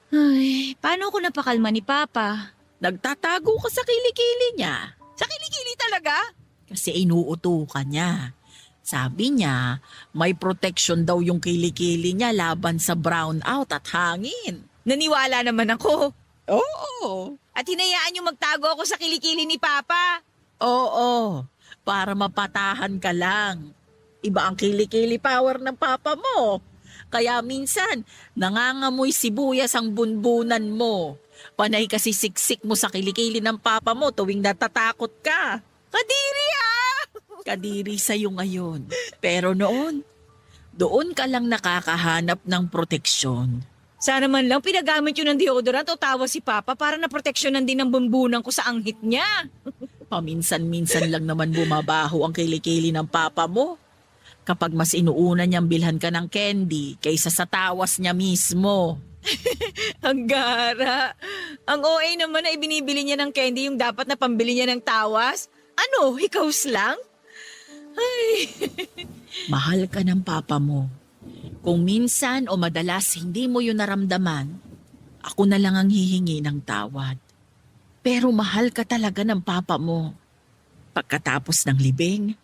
Ay, paano ako napakalma ni Papa? Nagtatago ka sa kilikili niya. Sa kilikili talaga? Kasi inuuto ka niya. Sabi niya, may protection daw yung kilikili niya laban sa brownout at hangin. Naniwala naman ako. Oo. At hinayaan niyo magtago ako sa kilikili ni Papa. Oo. Para mapatahan ka lang. Iba ang kilikili power ng papa mo. Kaya minsan, nangangamoy sibuyas ang bunbunan mo. Panay kasi siksik mo sa kilikili ng papa mo tuwing natatakot ka. Kadiri ah! Kadiri sa'yo ngayon. Pero noon, doon ka lang nakakahanap ng proteksyon. Sana man lang pinagamit yun ng deodorant o tawa si Papa para naproteksyonan din ang bunbunan ko sa anghit niya. Paminsan-minsan lang naman bumabaho ang kilikili ng papa mo. Kapag mas inuuna niyang bilhan ka ng candy kaysa sa tawas niya mismo. Ang gara. Ang OA naman na ibinibili niya ng candy yung dapat na pambili niya ng tawas. Ano, hikaws lang? Ay. Mahal ka ng papa mo. Kung minsan o madalas hindi mo yun naramdaman, ako na lang ang hihingi ng tawad. Pero mahal ka talaga ng papa mo. Pagkatapos ng libing,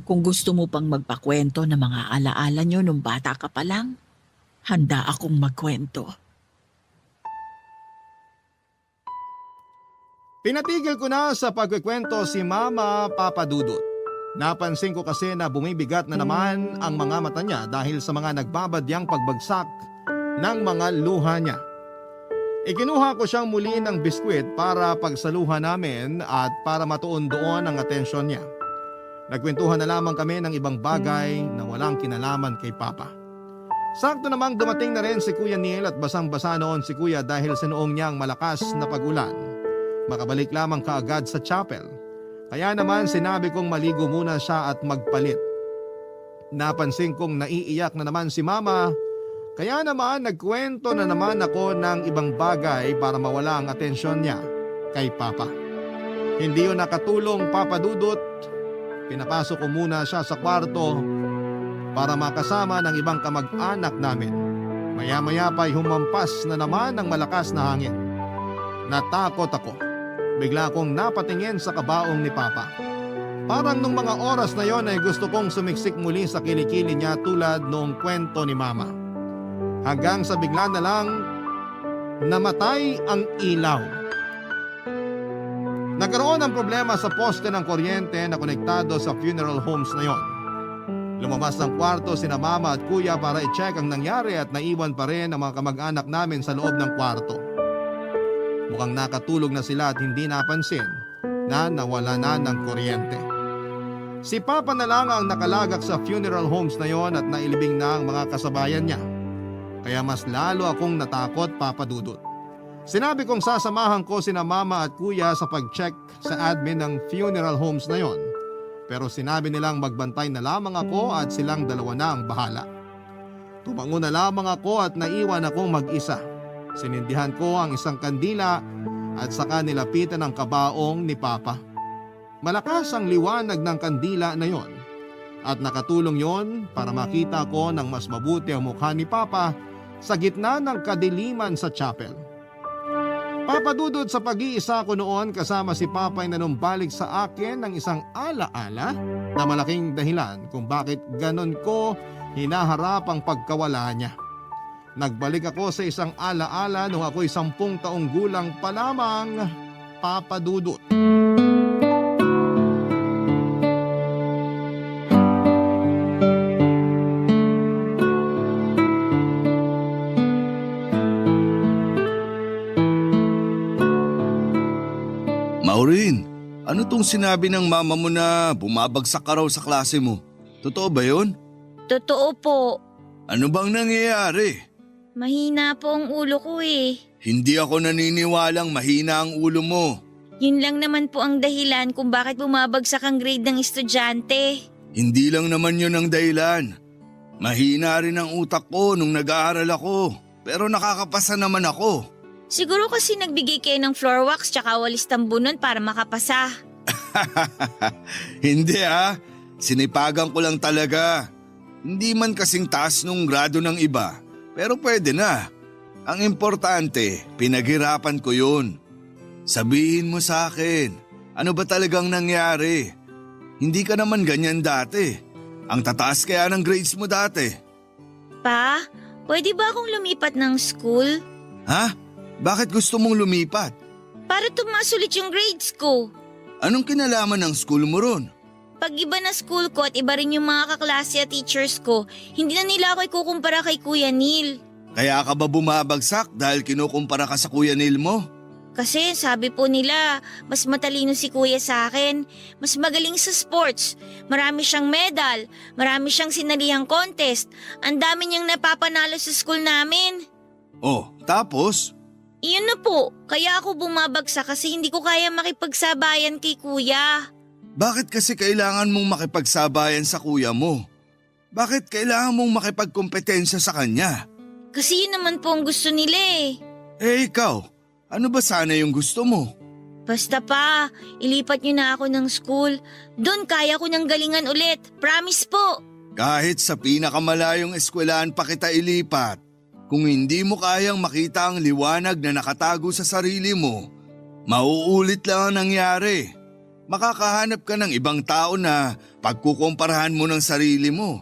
kung gusto mo pang magpakwento ng mga alaala nyo nung bata ka pa lang, handa akong magkwento. Pinatigil ko na sa pagkikwento si Mama Papa Dudut. Napansin ko kasi na bumibigat na naman ang mga mata niya dahil sa mga nagbabadyang pagbagsak ng mga luha niya. Ikinuha ko siyang muli ng biskwit para pagsaluhan namin at para matuon doon ang atensyon niya. Nagkwentuhan na lamang kami ng ibang bagay na walang kinalaman kay Papa. Sakto namang dumating na rin si Kuya Neil at basang-basa noon si Kuya dahil sa noong niyang malakas na pag-ulan. Makabalik lamang kaagad sa chapel. Kaya naman sinabi kong maligo muna siya at magpalit. Napansin kong naiiyak na naman si Mama. Kaya naman nagkwento na naman ako ng ibang bagay para mawala ang atensyon niya kay Papa. Hindi yun nakatulong, Papa Dudut. Pinapasok ko muna siya sa kwarto para makasama ng ibang kamag-anak namin. Maya-maya pa'y humampas na naman ng malakas na hangin. Natakot ako. Bigla akong napatingin sa kabaong ni Papa. Parang nung mga oras na yon ay gusto kong sumiksik muli sa kilikili niya tulad noong kwento ni Mama. Hanggang sa bigla na lang namatay ang ilaw. Nagkaroon ng problema sa poste ng kuryente na konektado sa funeral homes na yon. Lumabas ng kwarto sina Mama at Kuya para i-check ang nangyari at naiwan pa rin ang mga kamag-anak namin sa loob ng kwarto. Mukhang nakatulog na sila at hindi napansin na nawala na ng kuryente. Si Papa na lang ang nakalagak sa funeral homes na yon at nailibing na ang mga kasabayan niya. Kaya mas lalo akong natakot, Papa Dudut. Sinabi kong sasamahan ko sina Mama at Kuya sa pag-check sa admin ng funeral homes na yon. Pero sinabi nilang magbantay na lamang ako at silang dalawa na ang bahala. Tumango na lamang ako at naiwan akong mag-isa. Sinindihan ko ang isang kandila at saka nilapitan ang kabaong ni Papa. Malakas ang liwanag ng kandila na yon at nakatulong yon para makita ko ng mas mabuti ang mukha ni Papa sa gitna ng kadiliman sa chapel. Papa Dudut, sa pag-iisa ko noon kasama si Papa ay nanumbalik sa akin ng isang alaala na malaking dahilan kung bakit ganon ko hinaharap ang pagkawala niya. Nagbalik ako sa isang alaala nung ako'y 10 taong gulang pa lamang, Papa Dudut. Maureen, ano tong sinabi ng mama mo na bumabagsak ka raw sa klase mo? Totoo ba yun? Totoo po. Ano bang nangyayari? Mahina po ang ulo ko eh. Hindi ako naniniwalang mahina ang ulo mo. Yun lang naman po ang dahilan kung bakit bumabagsak ang grade ng estudyante. Hindi lang naman yun ang dahilan. Mahina rin ang utak ko nung nag-aaral ako. Pero nakakapasa naman ako. Siguro kasi nagbigay kayo ng floor wax tsaka walis tambunan para makapasa. Hindi sinipagan ko lang talaga. Hindi man kasing taas nung grado ng iba, pero pwede na. Ang importante, pinaghirapan ko yun. Sabihin mo sa akin, ano ba talagang nangyari? Hindi ka naman ganyan dati. Ang tataas kaya ng grades mo dati. Pa, pwede ba akong lumipat ng school? Ha? Bakit gusto mong lumipat? Para tumaas ulit yung grades ko. Anong kinalaman ng school mo ron? Pag iba na school ko at iba rin yung mga kaklase at teachers ko, hindi na nila ako ikukumpara kay Kuya Neil. Kaya ka ba bumabagsak dahil kinukumpara ka sa Kuya Neil mo? Kasi sabi po nila, mas matalino si Kuya sa akin, mas magaling sa sports, marami siyang medal, marami siyang sinalihang contest, ang dami niyang napapanalo sa school namin. Oh, tapos? Iyon na po, kaya ako bumabagsak kasi hindi ko kaya makipagsabayan kay Kuya. Bakit kasi kailangan mong makipagsabayan sa kuya mo? Bakit kailangan mong makipagkompetensya sa kanya? Kasi yun naman po ang gusto nila eh. Eh ikaw, ano ba sana yung gusto mo? Basta pa, ilipat niyo na ako ng school. Doon kaya ko ng galingan ulit, promise po. Kahit sa pinakamalayong eskwelahan pa kita ilipat, kung hindi mo kayang makita ang liwanag na nakatago sa sarili mo, mauulit lang ang nangyari. Makakahanap ka ng ibang tao na pagkukumparahan mo ng sarili mo.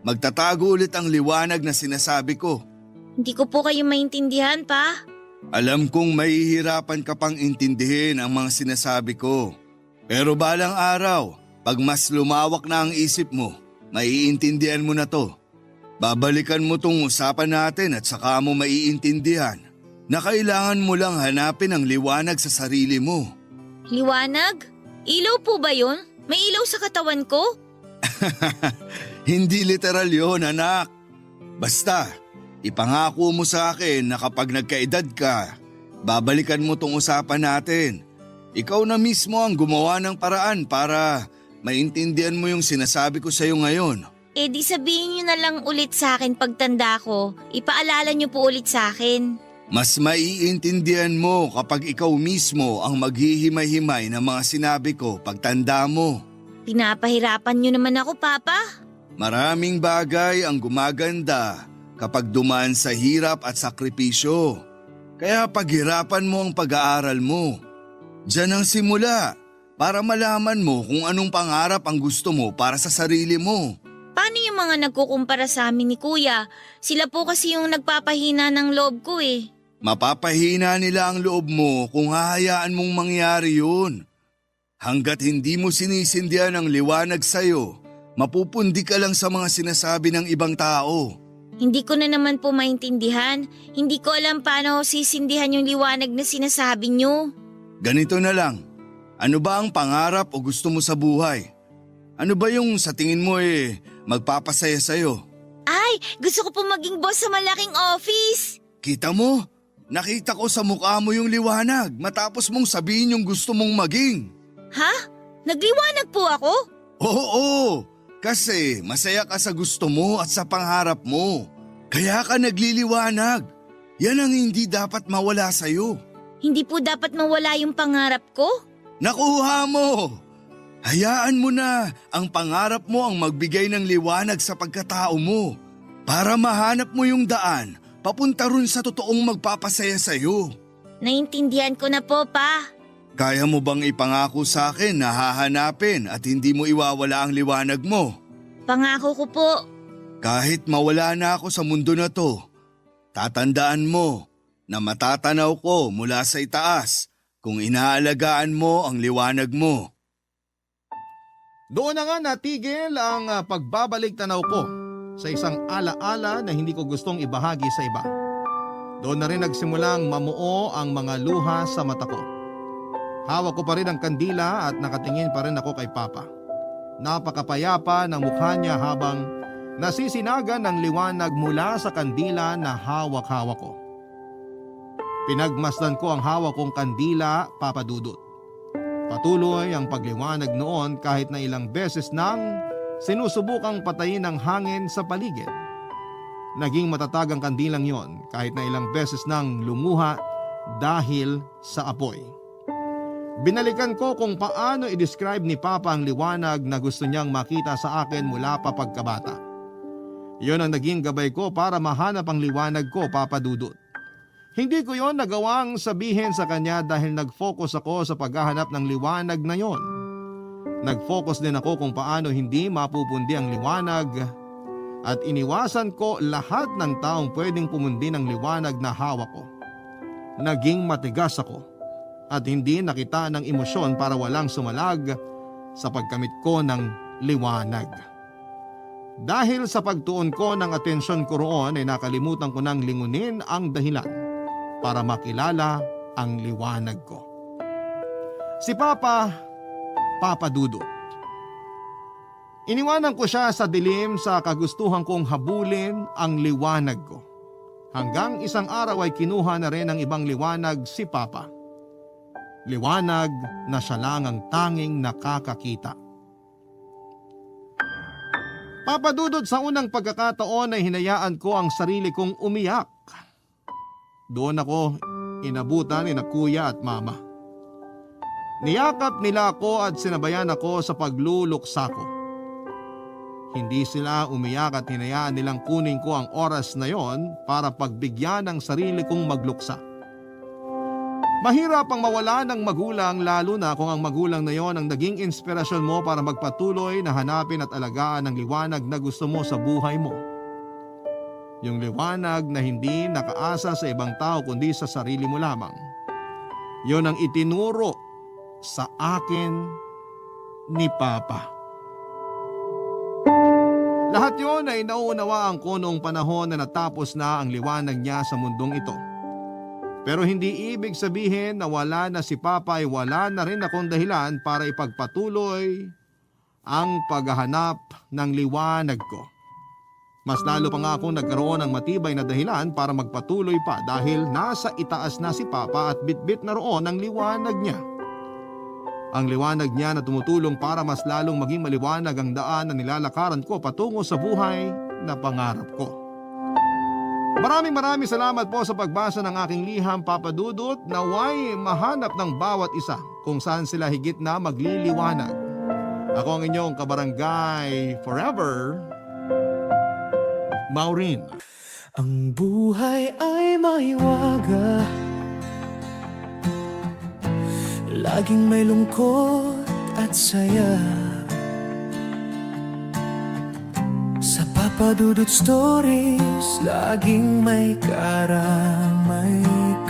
Magtatago ulit ang liwanag na sinasabi ko. Hindi ko po kayo maintindihan, pa. Alam kong mahihirapan ka pang intindihin ang mga sinasabi ko. Pero balang araw, pag mas lumawak na ang isip mo, maiintindihan mo na to. Babalikan mo tong usapan natin at saka mo maiintindihan na kailangan mo lang hanapin ang liwanag sa sarili mo. Liwanag? Ilaw po ba yun? May ilaw sa katawan ko? Hindi literal yon, anak. Basta, ipangako mo sa akin na kapag nagkaedad ka, babalikan mo tong usapan natin. Ikaw na mismo ang gumawa ng paraan para maintindihan mo yung sinasabi ko sa'yo ngayon. Eh di sabihin niyo na lang ulit sa akin pagtanda ko. Ipaalala niyo po ulit sa akin. Mas maiintindihan mo kapag ikaw mismo ang maghihimay-himay ng mga sinabi ko pagtanda mo. Pinapahirapan niyo naman ako, Papa. Maraming bagay ang gumaganda kapag dumaan sa hirap at sakripisyo. Kaya paghirapan mo ang pag-aaral mo. Diyan ang simula para malaman mo kung anong pangarap ang gusto mo para sa sarili mo. Paano yung mga nagkukumpara sa amin ni Kuya? Sila po kasi yung nagpapahina ng loob ko eh. Mapapahina nila ang loob mo kung hahayaan mong mangyari yun. Hanggat hindi mo sinisindihan ang liwanag sa'yo, mapupundi ka lang sa mga sinasabi ng ibang tao. Hindi ko na naman po maintindihan. Hindi ko alam paano sisindihan yung liwanag na sinasabi niyo. Ganito na lang, ano ba ang pangarap o gusto mo sa buhay? Ano ba yung sa tingin mo magpapasaya sa'yo? Ay, gusto ko po maging boss sa malaking office. Kita mo? Nakita ko sa mukha mo yung liwanag matapos mong sabihin yung gusto mong maging. Ha? Nagliwanag po ako? Oo, kasi masaya ka sa gusto mo at sa pangarap mo. Kaya ka nagliliwanag. Yan ang hindi dapat mawala sa'yo. Hindi po dapat mawala yung pangarap ko? Nakuha mo! Hayaan mo na ang pangarap mo ang magbigay ng liwanag sa pagkatao mo para mahanap mo yung daan papunta rin sa totoong magpapasaya sa'yo. Naintindihan ko na po, Pa. Kaya mo bang ipangako sa akin na hahanapin at hindi mo iwawala ang liwanag mo? Pangako ko po. Kahit mawala na ako sa mundo na to, tatandaan mo na matatanaw ko mula sa itaas kung inaalagaan mo ang liwanag mo. Doon na nga natigil ang pagbabalik tanaw ko sa isang alaala na hindi ko gustong ibahagi sa iba. Doon na rin nagsimulang mamuo ang mga luha sa mata ko. Hawak ko pa rin ang kandila at nakatingin pa rin ako kay Papa. Napakapayapa ng mukha niya habang nasisinagan ng liwanag mula sa kandila na hawak-hawak ko. Pinagmasdan ko ang hawak kong kandila, Papa Dudut. Patuloy ang pagliwanag noon kahit na ilang beses nang sinusubukang patayin ng hangin sa paligid. Naging matatag ang kandilang yon kahit na ilang beses nang lumuha dahil sa apoy. Binalikan ko kung paano i-describe ni Papa ang liwanag na gusto niyang makita sa akin mula pa pagkabata. Yon ang naging gabay ko para mahanap ang liwanag ko, Papa Dudut. Hindi ko yon nagawang sabihin sa kanya dahil nag-focus ako sa paghahanap ng liwanag na yon. Nag-focus din ako kung paano hindi mapupundi ang liwanag at iniwasan ko lahat ng taong pwedeng pumundi ng liwanag na hawak ko. Naging matigas ako at hindi nakita ng emosyon para walang sumalag sa pagkamit ko ng liwanag. Dahil sa pagtuon ko ng atensyon ko roon ay nakalimutan ko nang lingunin ang dahilan para makilala ang liwanag ko. Si Papa Dudut. Iniwanan ko siya sa dilim sa kagustuhan kong habulin ang liwanag ko. Hanggang isang araw ay kinuha na rin ng ibang liwanag si Papa. Liwanag na siya lang ang tanging nakakakita. Papa Dudut, sa unang pagkakataon ay hinayaan ko ang sarili kong umiyak. Doon ako inabutan ni na Kuya at Mama. Niyakap nila ako at sinabayan ako sa pagluluksa ko. Hindi sila umiyak at hinayaan nilang kunin ko ang oras na yon para pagbigyan ng sarili kong magluksa. Mahirap ang mawala ng magulang lalo na kung ang magulang na yon ang naging inspirasyon mo para magpatuloy na hanapin at alagaan ang liwanag na gusto mo sa buhay mo. Yung liwanag na hindi nakaasa sa ibang tao kundi sa sarili mo lamang. Yon ang itinuro sa akin ni Papa. Lahat yon ay nauunawaan ko noong panahon na natapos na ang liwanag niya sa mundong ito. Pero hindi ibig sabihin na wala na si Papa ay wala na rin akong dahilan para ipagpatuloy ang paghahanap ng liwanag ko. Mas lalo pa nga akong nagkaroon ng matibay na dahilan para magpatuloy pa dahil nasa itaas na si Papa at bitbit na roon ang liwanag niya. Ang liwanag niya na tumutulong para mas lalong maging maliwanag ang daan na nilalakaran ko patungo sa buhay na pangarap ko. Maraming salamat po sa pagbasa ng aking liham, Papa Dudut, naway mahanap ng bawat isa kung saan sila higit na magliliwanag. Ako ang inyong kabarangay forever, Maureen. Ang buhay ay maiwaga, laging may lungkot at saya. Sa Papa Dudut Stories, laging may karamay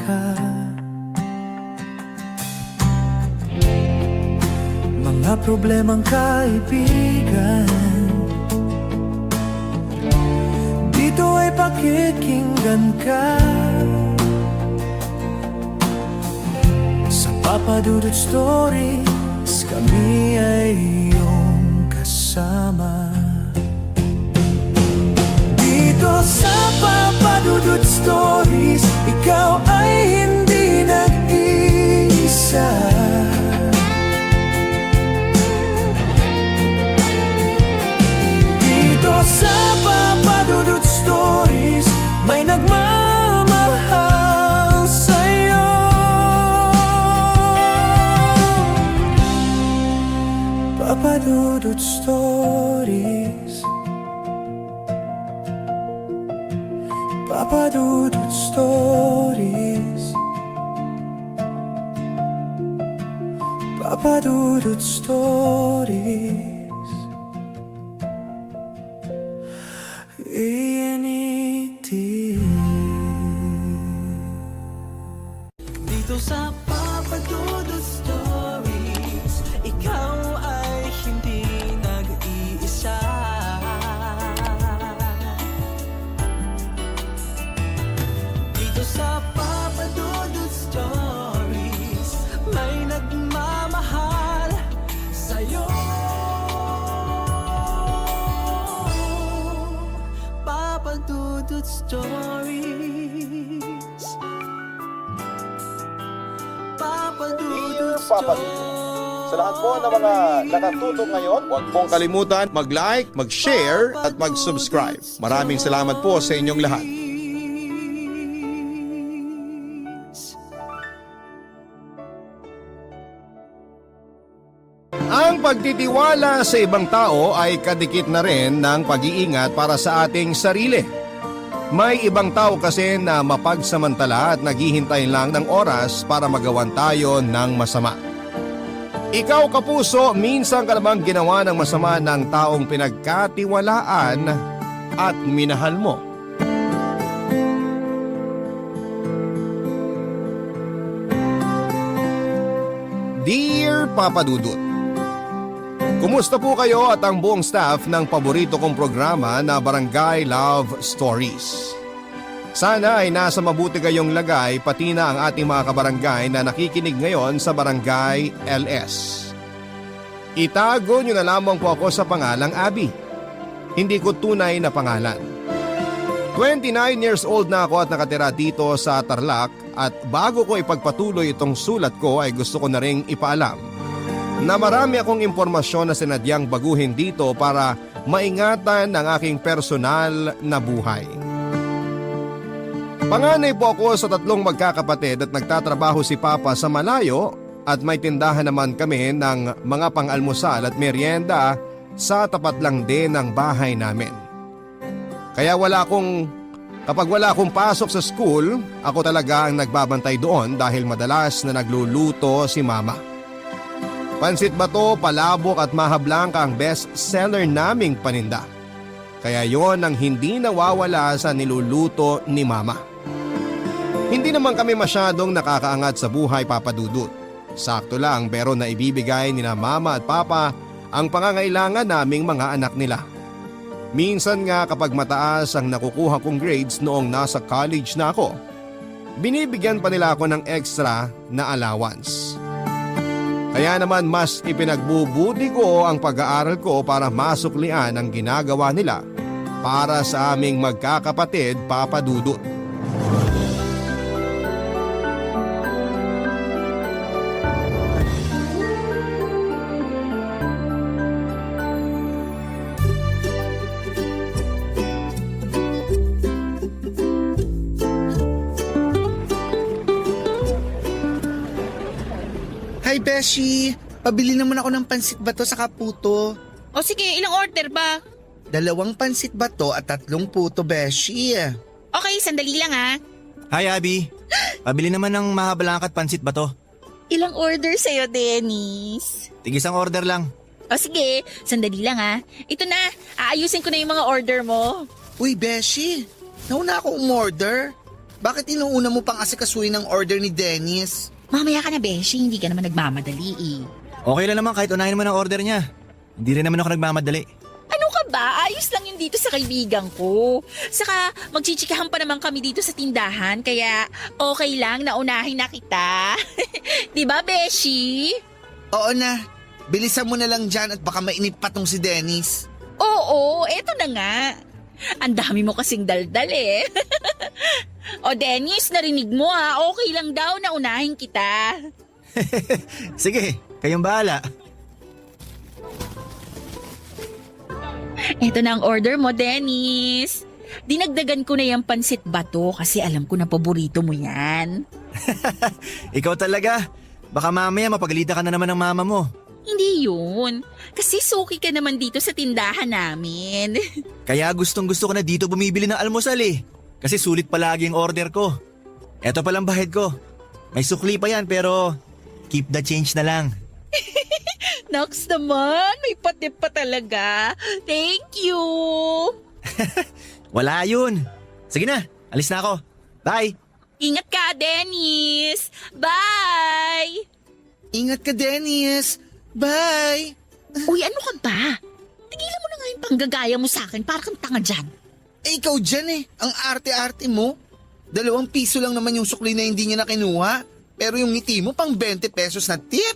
ka. Mga problemang kaibigan, dito ay pakikinggan ka. Sa Papa Dudut Stories, kami ay iyong kasama. Dito sa Papa Dudut Stories, ikaw ay hindi nag-iisa. Dito sa Papa Dudut Stories, may nagmamahal sa'yo. Papa Dudut Stories, Papa Dudut Stories, Papa Dudut Stories. Dito sa Papa Dudut Stories, ikaw ay hindi nag-iisa. Dito sa Papa Dudut Stories, may nagmamahal sa'yo. Papa Dudut Stories, Papa Dudut Sa lahat po ng mga nakatutok ngayon, huwag pong kalimutan mag-like, mag-share at mag-subscribe. Maraming salamat po sa inyong lahat. Ang pagtitiwala sa ibang tao ay kadikit na rin ng pag-iingat para sa ating sarili. May ibang tao kasi na mapagsamantala at naghihintay lang ng oras para magawan tayo ng masama. Ikaw kapuso, minsan ka namang ginawa ng masama ng taong pinagkatiwalaan at minahal mo. Dear Papa Dudut, kumusta po kayo at ang buong staff ng paborito kong programa na Barangay Love Stories? Sana ay nasa mabuti kayong lagay pati na ang ating mga kabarangay na nakikinig ngayon sa Barangay LS. Itago nyo na lamang po ako sa pangalang Abby. Hindi ko tunay na pangalan. 29 years old na ako at nakatira dito sa Tarlac at bago ko ipagpatuloy itong sulat ko ay gusto ko na ring ipaalam na marami akong impormasyon na sinadyang baguhin dito para maingatan ang aking personal na buhay. Panganay po ako sa 3 magkakapatid at nagtatrabaho si Papa sa malayo at may tindahan naman kami ng mga pang-almusal at merienda sa tapat lang din ng bahay namin. Kaya kapag wala akong pasok sa school, ako talaga ang nagbabantay doon dahil madalas na nagluluto si Mama. Pansit bato, palabok at mahablangka ang best seller naming paninda. Kaya yon ang hindi nawawala sa niluluto ni Mama. Hindi naman kami masyadong nakakaangat sa buhay, Papa Dudut. Sakto lang pero naibibigay ni na Mama at Papa ang pangangailangan naming mga anak nila. Minsan nga kapag mataas ang nakukuha kong grades noong nasa college na ako, binibigyan pa nila ako ng extra na allowance. Kaya naman mas ipinagbubuti ko ang pag-aaral ko para masuklian ang ginagawa nila para sa aming magkakapatid, Papa Dudut. Hi, Beshi! Pabili naman ako ng pansit bato sa puto. O sige, ilang order ba? 2 pansit bato at 3 puto, Beshi. Okay, sandali lang ha. Hi, Abby. Pabili naman ng mahabalangkat pansit ba to? Ilang order sa'yo, Dennis? Tig-isang order lang. O sige, sandali lang ha. Ito na, aayusin ko na yung mga order mo. Uy, Beshi! Nauna ako umorder. Bakit inuuna mo pang asikasuhin ang order ni Dennis? Mamaya ka na, Beshi, hindi ka naman nagmamadali eh. Okay lang naman kahit unahin mo ng order niya. Hindi rin naman ako nagmamadali. Ano ka ba? Ayos lang yun dito sa kaibigan ko. Saka magchichikahan pa naman kami dito sa tindahan, kaya okay lang na unahin na kita. Di ba, Beshi? Oo na. Bilisan mo na lang dyan at baka mainip pa tong si Dennis. Oo, eto na nga. Ang dami mo kasing daldal eh. O Dennis, narinig mo ha, okay lang daw na unahin kita. Sige, kayong bahala. Eto na ang order mo, Dennis. Dinagdagan ko na yung pansit bato kasi alam ko na paborito mo yan. Ikaw talaga. Baka mamaya mapagalita ka na naman ng mama mo. Hindi yun. Kasi suki ka naman dito sa tindahan namin. Kaya gustong gusto ko na dito bumibili ng almusal eh. Kasi sulit palagi ang order ko. Eto palang bahid ko. May sukli pa yan pero keep the change na lang. Nox naman, may patip pa talaga. Thank you. Wala yun. Sige na, alis na ako. Bye! Ingat ka, Dennis. Bye! Ingat ka, Dennis! Bye! Uy, ano ka ba? Tigilan mo na nga yung panggagaya mo sa akin para kang tanga dyan. Eh, ikaw dyan eh. Ang arte-arte mo. 2 piso lang naman yung sukli na hindi niya nakinuha. Pero yung ngiti mo pang 20 pesos na tip.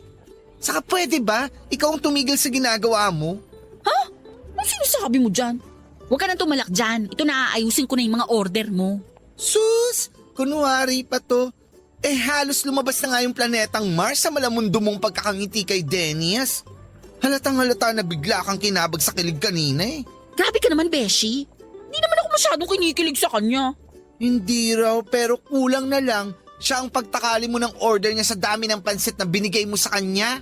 Saka pwede ba? Ikaw ang tumigil sa ginagawa mo. Ha? Ano sinasabi mo dyan? Huwag ka nang tumalak dyan. Ito na aayusin ko na yung mga order mo. Sus! Kunwari pa to. Eh halos lumabas na nga yung planetang Mars sa malamundo mong pagkakangiti kay Dennis. Halatang halata na bigla kang kinabag sa kilig kanina eh. Grabe ka naman, Beshi. Hindi naman ako masyadong kinikilig sa kanya. Hindi raw pero kulang na lang. Siya ang pagtakali mo ng order niya sa dami ng pansit na binigay mo sa kanya.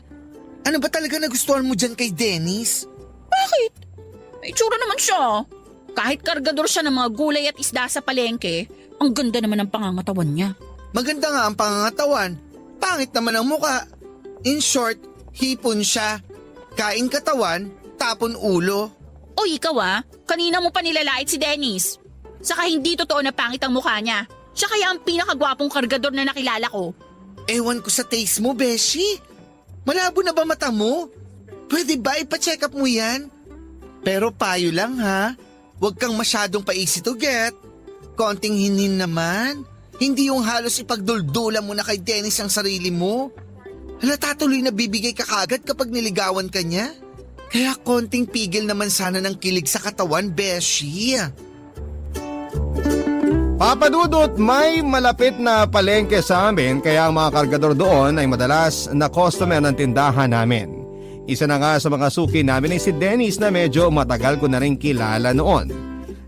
Ano ba talaga nagustuhan mo dyan kay Dennis? Bakit? May itsura naman siya. Kahit kargador siya ng mga gulay at isda sa palengke, ang ganda naman ng pangangatawan niya. Maganda nga ang pangangatawan. Pangit naman ang muka. In short, hipon siya. Kain katawan, tapon ulo. O ikaw kanina mo pa nilalait si Dennis. Saka hindi totoo na pangit ang mukha niya. Siya kaya ang pinakagwapong kargador na nakilala ko. Ewan ko sa taste mo, Beshi. Malabo na ba mata mo? Pwede ba ipa-check up mo yan? Pero payo lang ha. Huwag kang masyadong pa-easy to get. Konting hinin naman. Hindi yung halos ipagduldulan mo na kay Dennis ang sarili mo. Halata tuloy na bibigay ka kagad kapag niligawan ka niya. Kaya konting pigil naman sana ng kilig sa katawan, Beshi. Papa Dudut, may malapit na palengke sa amin kaya ang mga kargador doon ay madalas na customer ng tindahan namin. Isa na nga sa mga suki namin ay si Dennis na medyo matagal ko na rin kilala noon.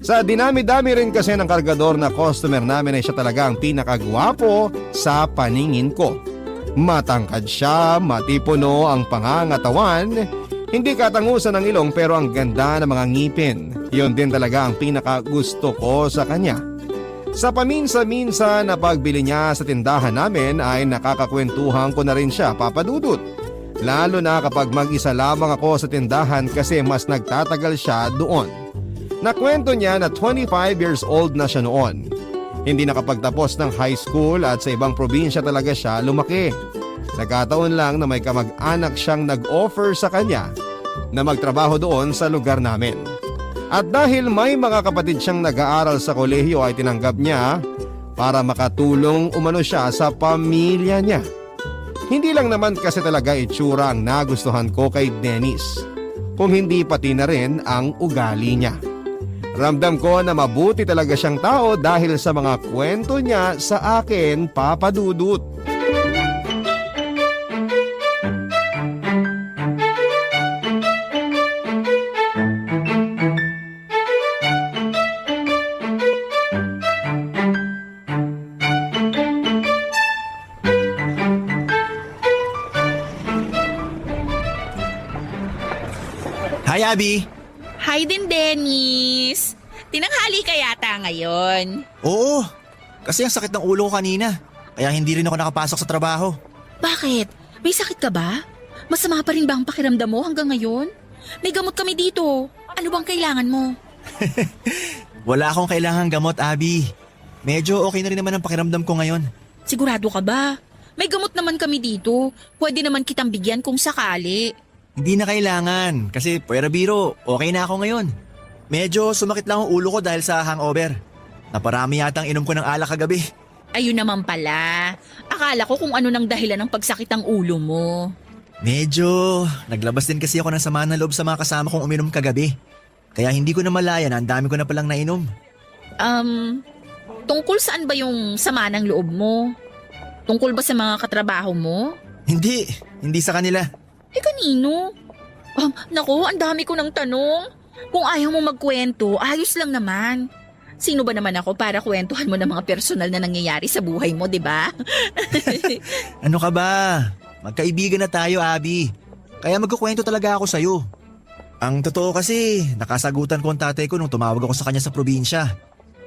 Sa dinami-dami rin kasi ng kargador na customer namin ay siya talaga ang pinakagwapo sa paningin ko. Matangkad siya, matipuno ang pangangatawan, hindi katangusan ng ilong pero ang ganda ng mga ngipin. Yun din talaga ang pinakagusto ko sa kanya. Sa paminsa-minsa na pagbili niya sa tindahan namin ay nakakakwentuhan ko na rin siya, Papa Dudut. Lalo na kapag mag-isa lamang ako sa tindahan kasi mas nagtatagal siya doon. Nakwento niya na 25 years old na siya noon. Hindi nakapagtapos ng high school at sa ibang probinsya talaga siya lumaki. Nagkataon lang na may kamag-anak siyang nag-offer sa kanya na magtrabaho doon sa lugar namin. At dahil may mga kapatid siyang nag-aaral sa kolehiyo ay tinanggap niya para makatulong umano siya sa pamilya niya. Hindi lang naman kasi talaga itsura ang nagustuhan ko kay Dennis, kung hindi pati na rin ang ugali niya. Ramdam ko na mabuti talaga siyang tao dahil sa mga kwento niya sa akin, Papa Dudut. Hi, Abby! Hi din, Dennis. Tinanghali ka yata ngayon. Oo, kasi ang sakit ng ulo ko kanina. Kaya hindi rin ako nakapasok sa trabaho. Bakit? May sakit ka ba? Masama pa rin ba ang pakiramdam mo hanggang ngayon? May gamot kami dito. Ano bang kailangan mo? Wala akong kailangang gamot, Abby. Medyo okay na rin naman ang pakiramdam ko ngayon. Sigurado ka ba? May gamot naman kami dito. Pwede naman kitang bigyan kung sakali. Hindi na kailangan kasi puwera biro, okay na ako ngayon. Medyo sumakit lang ang ulo ko dahil sa hangover. Naparami yatang inom ko ng alak kagabi. Ayun naman pala. Akala ko kung ano nang dahilan ng pagsakit ng ulo mo. Medyo naglabas din kasi ako ng sama ng loob sa mga kasama kong uminom kagabi. Kaya hindi ko na malaya na ang dami ko na palang nainom. Tungkol saan ba yung sama ng loob mo? Tungkol ba sa mga katrabaho mo? Hindi sa kanila. Kanino? Naku, ang dami ko ng tanong. Kung ayaw mo magkwento, ayos lang naman. Sino ba naman ako para kwentuhan mo ng mga personal na nangyayari sa buhay mo, di ba? Ano ka ba? Magkaibigan na tayo, Abby. Kaya magkukwento talaga ako sa'yo. Ang totoo kasi, nakasagutan ko ang tatay ko nung tumawag ako sa kanya sa probinsya.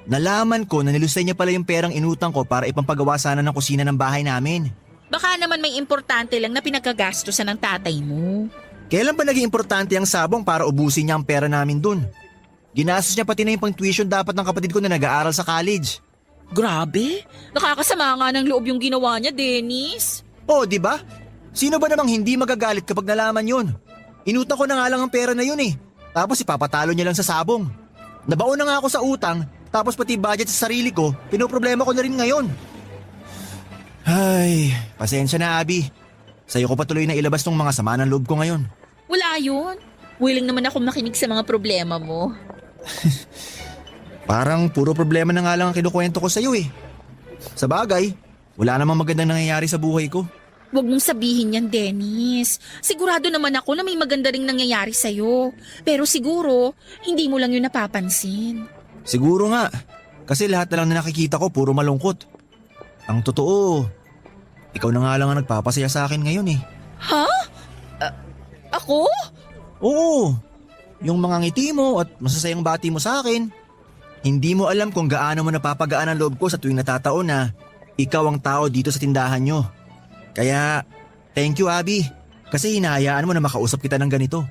Nalaman ko na nilusay niya pala yung perang inutang ko para ipampagawa sana ng kusina ng bahay namin. Baka naman may importante lang na pinagkagastusan ng tatay mo. Kailan pa naging importante ang sabong para ubusin niya ang pera namin dun? Ginastos niya pati na yung pang-tuition dapat ng kapatid ko na nag-aaral sa college. Grabe, nakakasama nga ng loob yung ginawa niya, Dennis. Oh, di ba? Sino ba namang hindi magagalit kapag nalaman yun? Inutang ko na nga lang ang pera na yun eh. Tapos ipapatalo niya lang sa sabong. Nabaon na nga ako sa utang, tapos pati budget sa sarili ko, pinoproblema ko na rin ngayon. Ay, pasensya na, Abby. Sa'yo ko patuloy na ilabas tong mga sama ng loob ko ngayon. Wala yun. Willing naman ako makinig sa mga problema mo. Parang puro problema na nga lang ang kinukwento ko sa'yo eh. Sa bagay, wala namang magandang nangyayari sa buhay ko. Huwag mong sabihin yan, Dennis. Sigurado naman ako na may maganda ring nangyayari sa'yo. Pero siguro, hindi mo lang yun napapansin. Siguro nga, kasi lahat na lang na nakikita ko puro malungkot. Ang totoo, ikaw na nga lang ang nagpapasaya sa akin ngayon eh. Ha? Ako? Oo, yung mga ngiti mo at masasayang bati mo sa akin. Hindi mo alam kung gaano mo napapagaan ang loob ko sa tuwing natataon na ikaw ang tao dito sa tindahan nyo. Kaya, thank you, Abby. Kasi hinahayaan mo na makausap kita ng ganito.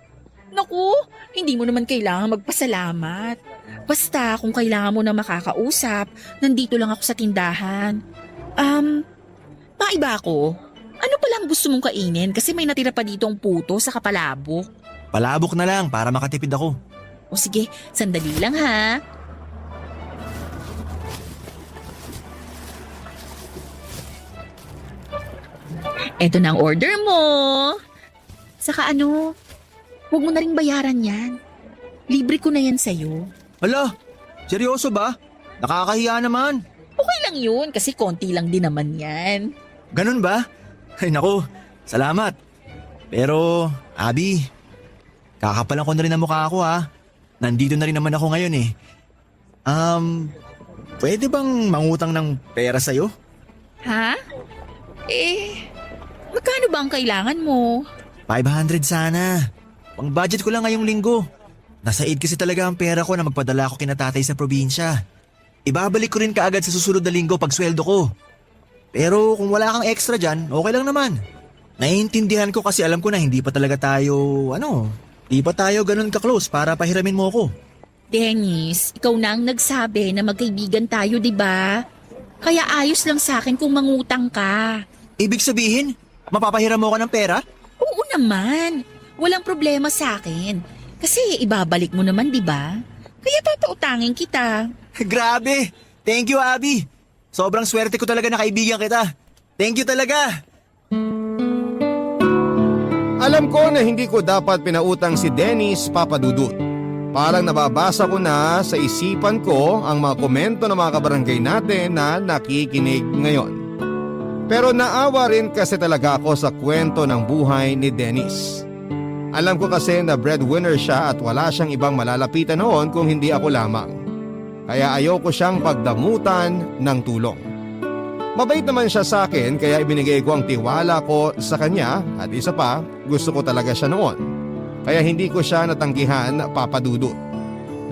Naku, hindi mo naman kailangan magpasalamat. Basta kung kailangan mo na makakausap, nandito lang ako sa tindahan. Paiba ako. Ano palang gusto mong kainin kasi may natira pa ditong puto sa kapalabok? Palabok na lang para makatipid ako. O sige, sandali lang ha. Eto na ang order mo. Saka huwag mo na ring bayaran yan. Libre ko na yan sa'yo. Hala, seryoso ba? Nakakahiya naman. Okay lang yun kasi konti lang din naman yan. Ganun ba? Ay naku, salamat. Pero, Abby, kakapalan ko na rin ang mukha ko ha. Nandito na rin naman ako ngayon eh. Pwede bang mangutang ng pera sa'yo? Ha? Magkano ba ang kailangan mo? 500 sana. Pang budget ko lang ngayong linggo. Nasa aid kasi talaga ang pera ko na magpadala ko kina tatay sa probinsya. Ibabalik ko rin kaagad sa susunod na linggo pag sweldo ko. Pero kung wala kang extra dyan, okay lang naman. Naiintindihan ko kasi alam ko na hindi pa talaga tayo, hindi pa tayo ganun ka-close para pahiramin mo ako. Dennis, ikaw na ang nagsabi na magkaibigan tayo, di ba? Kaya ayos lang sa akin kung mangutang ka. Ibig sabihin, mapapahiram mo ko ng pera? Oo naman. Walang problema sa akin. Kasi ibabalik mo naman, di ba? Kaya papautangin kita. Grabe! Thank you, Abby! Sobrang swerte ko talaga na kaibigan kita. Thank you talaga! Alam ko na hindi ko dapat pinautang si Dennis, Papa Dudut. Parang nababasa ko na sa isipan ko ang mga komento ng mga kabarangay natin na nakikinig ngayon. Pero naawa rin kasi talaga ako sa kwento ng buhay ni Dennis. Alam ko kasi na breadwinner siya at wala siyang ibang malalapitan noon kung hindi ako lamang. Kaya ayoko siyang pagdamutan ng tulong. Mabait naman siya sa akin kaya ibinigay ko ang tiwala ko sa kanya at isa pa, gusto ko talaga siya noon. Kaya hindi ko siya natanggihan, Papa Dudut.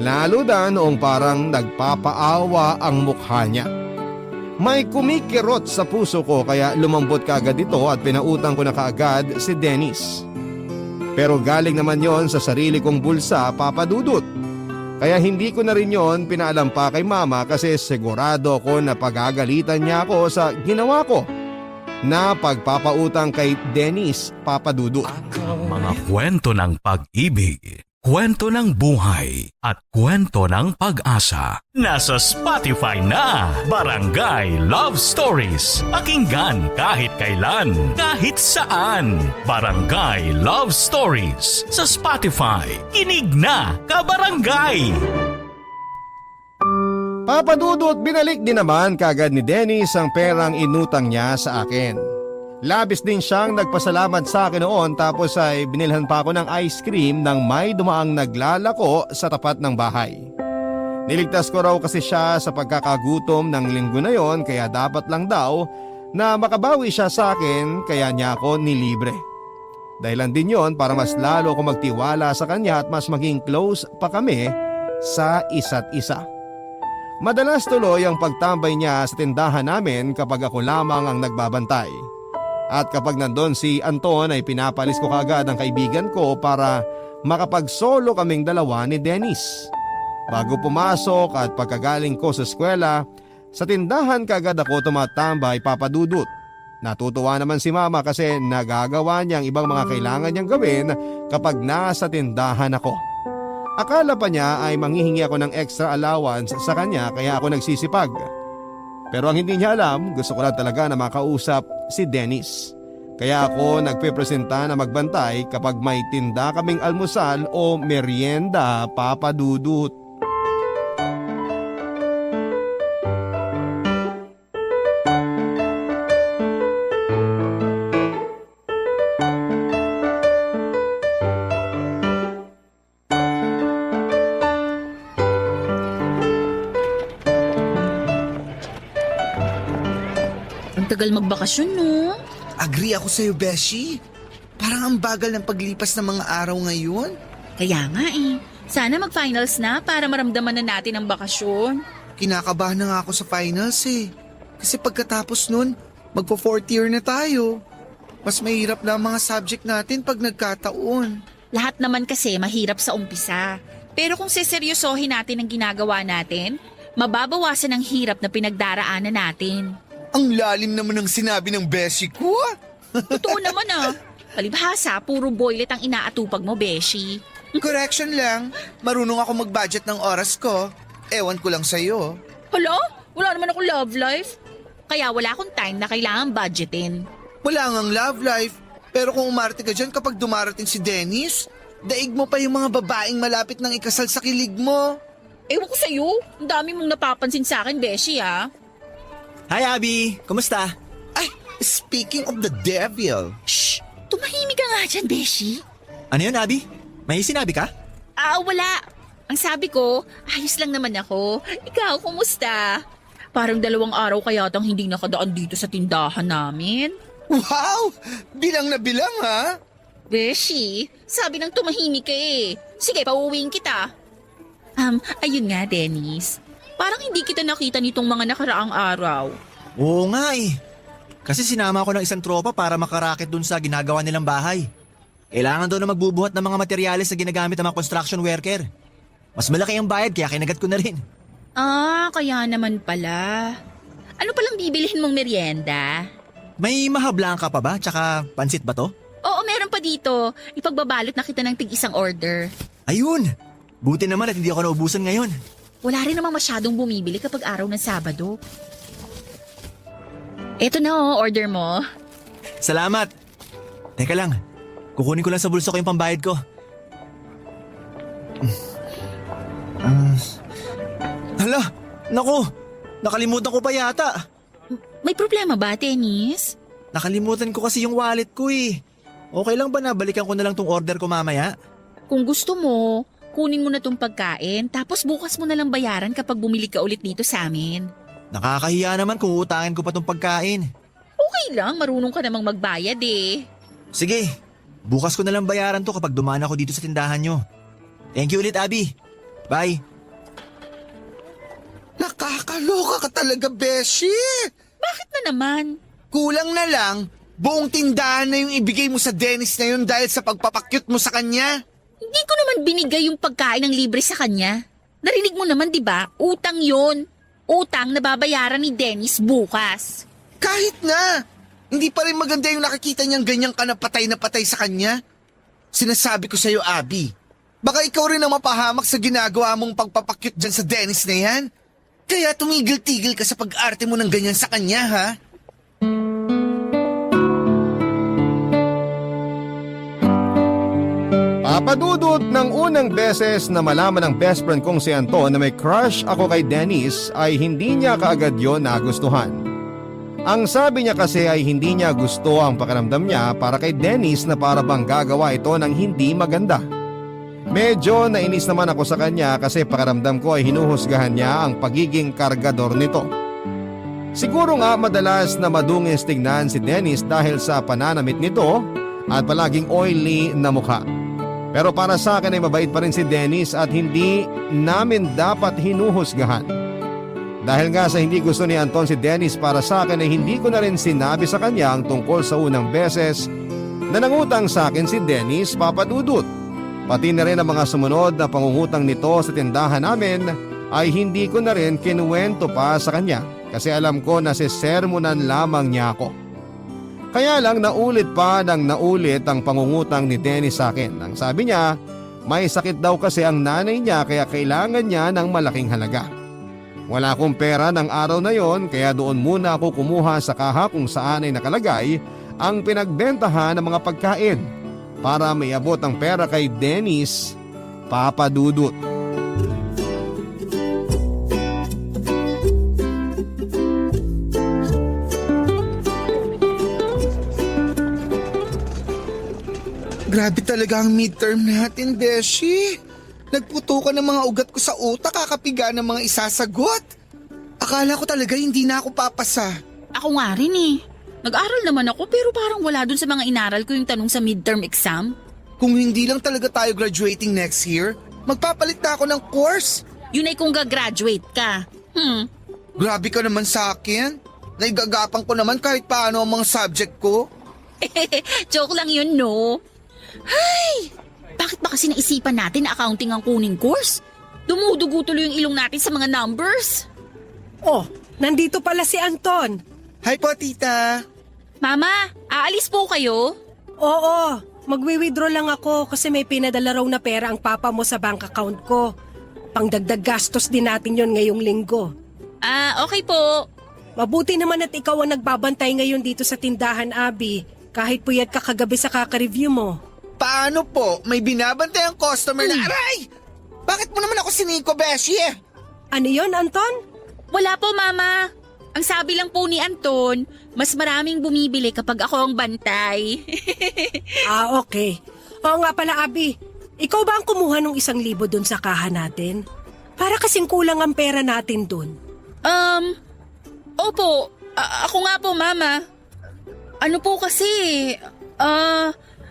Lalo na noong parang nagpapaawa ang mukha niya. May kumikirot sa puso ko kaya lumambot kaagad ito at pinautang ko na kaagad si Dennis. Pero galing naman yon sa sarili kong bulsa, Papa Dudut. Kaya hindi ko na rin yon pinaalam pa kay Mama kasi sigurado ko na pagagalitan niya ako sa ginawa ko na pagpapautang kay Dennis, Papa Dudut. Mga kwento ng pag-ibig, kwento ng buhay, at kwento ng pag-asa. Nasa Spotify na! Barangay Love Stories. Pakinggan kahit kailan, kahit saan. Barangay Love Stories sa Spotify. Kinig na, kabarangay! Papa Dudut, binalik din naman kagad ni Dennis ang perang inutang niya sa akin. Labis din siyang nagpasalamat sa akin noon tapos ay binilhan pa ako ng ice cream nang may dumaang naglalako sa tapat ng bahay. Niligtas ko raw kasi siya sa pagkakagutom ng linggo na yon kaya dapat lang daw na makabawi siya sa akin kaya niya ako nilibre. Dahilan din yon para mas lalo ako magtiwala sa kanya at mas maging close pa kami sa isa't isa. Madalas tuloy ang pagtambay niya sa tindahan namin kapag ako lamang ang nagbabantay. At kapag nandun si Anton ay pinapalis ko kaagad ang kaibigan ko para makapag-solo kaming dalawa ni Dennis. Bago pumasok at pagkagaling ko sa eskwela, sa tindahan kaagad ako tumatambay, Papa Dudut. Natutuwa naman si Mama kasi nagagawa niya ang ibang mga kailangan niyang gawin kapag nasa tindahan ako. Akala pa niya ay manghihingi ako ng extra allowance sa kanya kaya ako nagsisipag. Pero ang hindi niya alam, gusto ko lang talaga na makausap si Dennis. Kaya ako nagpipresenta na magbantay kapag may tinda kaming almusal o merienda, Papa Dudut. Tagal magbakasyon, no? Agree ako sa'yo, Beshi. Parang ang bagal ng paglipas ng mga araw ngayon. Kaya nga eh. Sana mag-finals na para maramdaman na natin ang bakasyon. Kinakabahan na nga ako sa finals eh. Kasi pagkatapos nun, magpo-4th year na tayo. Mas mahirap na ang mga subject natin pag nagkataon. Lahat naman kasi mahirap sa umpisa. Pero kung seseryosohin natin ang ginagawa natin, mababawasan ang hirap na pinagdaraanan natin. Ang lalim naman ng sinabi ng Beshi ko. Totoo naman ah. Palibhasa, puro boylet ang inaatupag mo, Beshi. Correction lang, marunong ako mag-budget ng oras ko. Ewan ko lang sa'yo. Hala? Wala naman akong love life. Kaya wala akong time na kailangan budgetin. Wala ngang love life. Pero kung umarte ka dyan kapag dumarating si Dennis, daig mo pa yung mga babaeng malapit ng ikasal sa kilig mo. Ewan ko sa'yo. Ang dami mong napapansin sa akin, Beshi ah. Hi, Abby! Kumusta? Ay, speaking of the devil. Shh! Tumahimik ka nga dyan, Beshi. Ano yun, Abby? May sinabi ka? Wala. Ang sabi ko, ayos lang naman ako. Ikaw, kumusta? Parang 2 araw kaya tang hindi nakadaan dito sa tindahan namin. Wow! Bilang na bilang ha? Beshi, sabi ng tumahimik ka eh. Sige, pauwiin kita. Ayun nga, Dennis. Parang hindi kita nakita nitong mga nakaraang araw. Oo nga eh. Kasi sinama ko ng isang tropa para makarakit dun sa ginagawa nilang bahay. Kailangan daw na magbubuhat ng mga materyales na ginagamit ng mga construction worker. Mas malaki ang bayad kaya kinagat ko na rin. Kaya naman pala. Ano palang bibilihin mong merienda? May mahablaan ka pa ba? Tsaka pansit ba to? Oo, meron pa dito. Ipagbabalot na kita ng tig-isang order. Ayun! Buti naman at hindi ako naubusan ngayon. Wala rin namang masyadong bumibili kapag araw ng Sabado. Eto na order mo. Salamat! Teka lang, Kukunin ko lang sa bulso ko yung pambayad ko. Hala, naku, nakalimutan ko pa yata. May problema ba, Dennis? Nakalimutan ko kasi yung wallet ko eh. Okay lang ba na balikan ko na lang tong order ko mamaya? Kung gusto mo, kunin mo na tong pagkain tapos bukas mo na lang bayaran kapag bumili ka ulit dito sa amin. Nakakahiya naman kung utangin ko pa tong pagkain. Okay lang, marunong ka namang magbayad eh. Sige, bukas ko na lang bayaran to kapag dumaan ako dito sa tindahan nyo. Thank you ulit, Abby. Bye. Nakakaloka ka talaga, Beshi! Bakit na naman? Kulang na lang, buong tindahan na yung ibigay mo sa Dennis na yun dahil sa pagpapakyut mo sa kanya. Hindi ko naman binigay yung pagkain ng libre sa kanya. Narinig mo naman, di ba? Utang yon. Utang na babayaran ni Dennis bukas. Kahit na, hindi pa rin maganda yung nakikita niyang ganyan ka na patay sa kanya. Sinasabi ko sa'yo, Abby, baka ikaw rin ang mapahamak sa ginagawa mong pagpapakyut dyan sa Dennis na yan. Kaya tumigil-tigil ka sa pag-arte mo ng ganyan sa kanya, ha? Papadudot ng unang beses na malaman ng best friend kong si Anton na may crush ako kay Dennis ay hindi niya kaagad yon nagustuhan. Ang sabi niya kasi ay hindi niya gusto ang pakiramdam niya para kay Dennis na para bang gagawa ito ng hindi maganda. Medyo nainis naman ako sa kanya kasi pakiramdam ko ay hinuhusgahan niya ang pagiging kargador nito. Siguro nga madalas na madungis tignan si Dennis dahil sa pananamit nito at palaging oily na mukha. Pero para sa akin ay mabait pa rin si Dennis at hindi namin dapat hinuhusgahan. Dahil nga sa hindi gusto ni Anton si Dennis para sa akin ay hindi ko na rin sinabi sa kanya ang tungkol sa unang beses na nangutang sa akin si Dennis, Papadudut. Pati na rin ang mga sumunod na pangungutang nito sa tindahan namin ay hindi ko na rin kinuwento pa sa kanya kasi alam ko na sisermonan lamang niya ako. Kaya lang naulit pa ng naulit ang pangungutang ni Dennis sa akin. Ang sabi niya, may sakit daw kasi ang nanay niya kaya kailangan niya ng malaking halaga. Wala akong pera ng araw na yon kaya doon muna ako kumuha sa kaha kung saan ay nakalagay ang pinagbentahan ng mga pagkain para may abot ang pera kay Dennis, Papadudut. Grabe talaga ang midterm natin, Beshi. Nagputukan ng mga ugat ko sa utak, kakapiga ng mga isasagot. Akala ko talaga hindi na ako papasa. Ako nga rin eh. Nag-aral naman ako pero parang wala dun sa mga inaral ko yung tanong sa midterm exam. Kung hindi lang talaga tayo graduating next year, magpapalit na ako ng course. Yun ay kung gagraduate ka. Grabe ka naman sa akin. Naigagapang ko naman kahit paano ang mga subject ko. Joke lang yun, no? Ay! Bakit ba kasi naisipan natin na accounting ang kuning course? Dumudugo tuloy yung ilong natin sa mga numbers. Oh, nandito pala si Anton. Hi po, tita. Mama, aalis po kayo? Oo, magwi-withdraw lang ako kasi may pinadala raw na pera ang papa mo sa bank account ko. Pangdagdag gastos din natin yon ngayong linggo. Okay po. Mabuti naman at ikaw ang nagbabantay ngayon dito sa tindahan, Abby. Kahit puyat ka kagabi sa kaka-review mo. Paano po? May binabantay ang customer na... Aray! Bakit mo naman ako siniko, Beshi? Ano yon, Anton? Wala po, Mama. Ang sabi lang po ni Anton, mas maraming bumibili kapag ako ang bantay. Okay. Oo nga pala, Abby. Ikaw ba ang kumuha ng 1,000 dun sa kaha natin? Para kasing kulang ang pera natin dun. Opo. Ako nga po, Mama. Ano po kasi,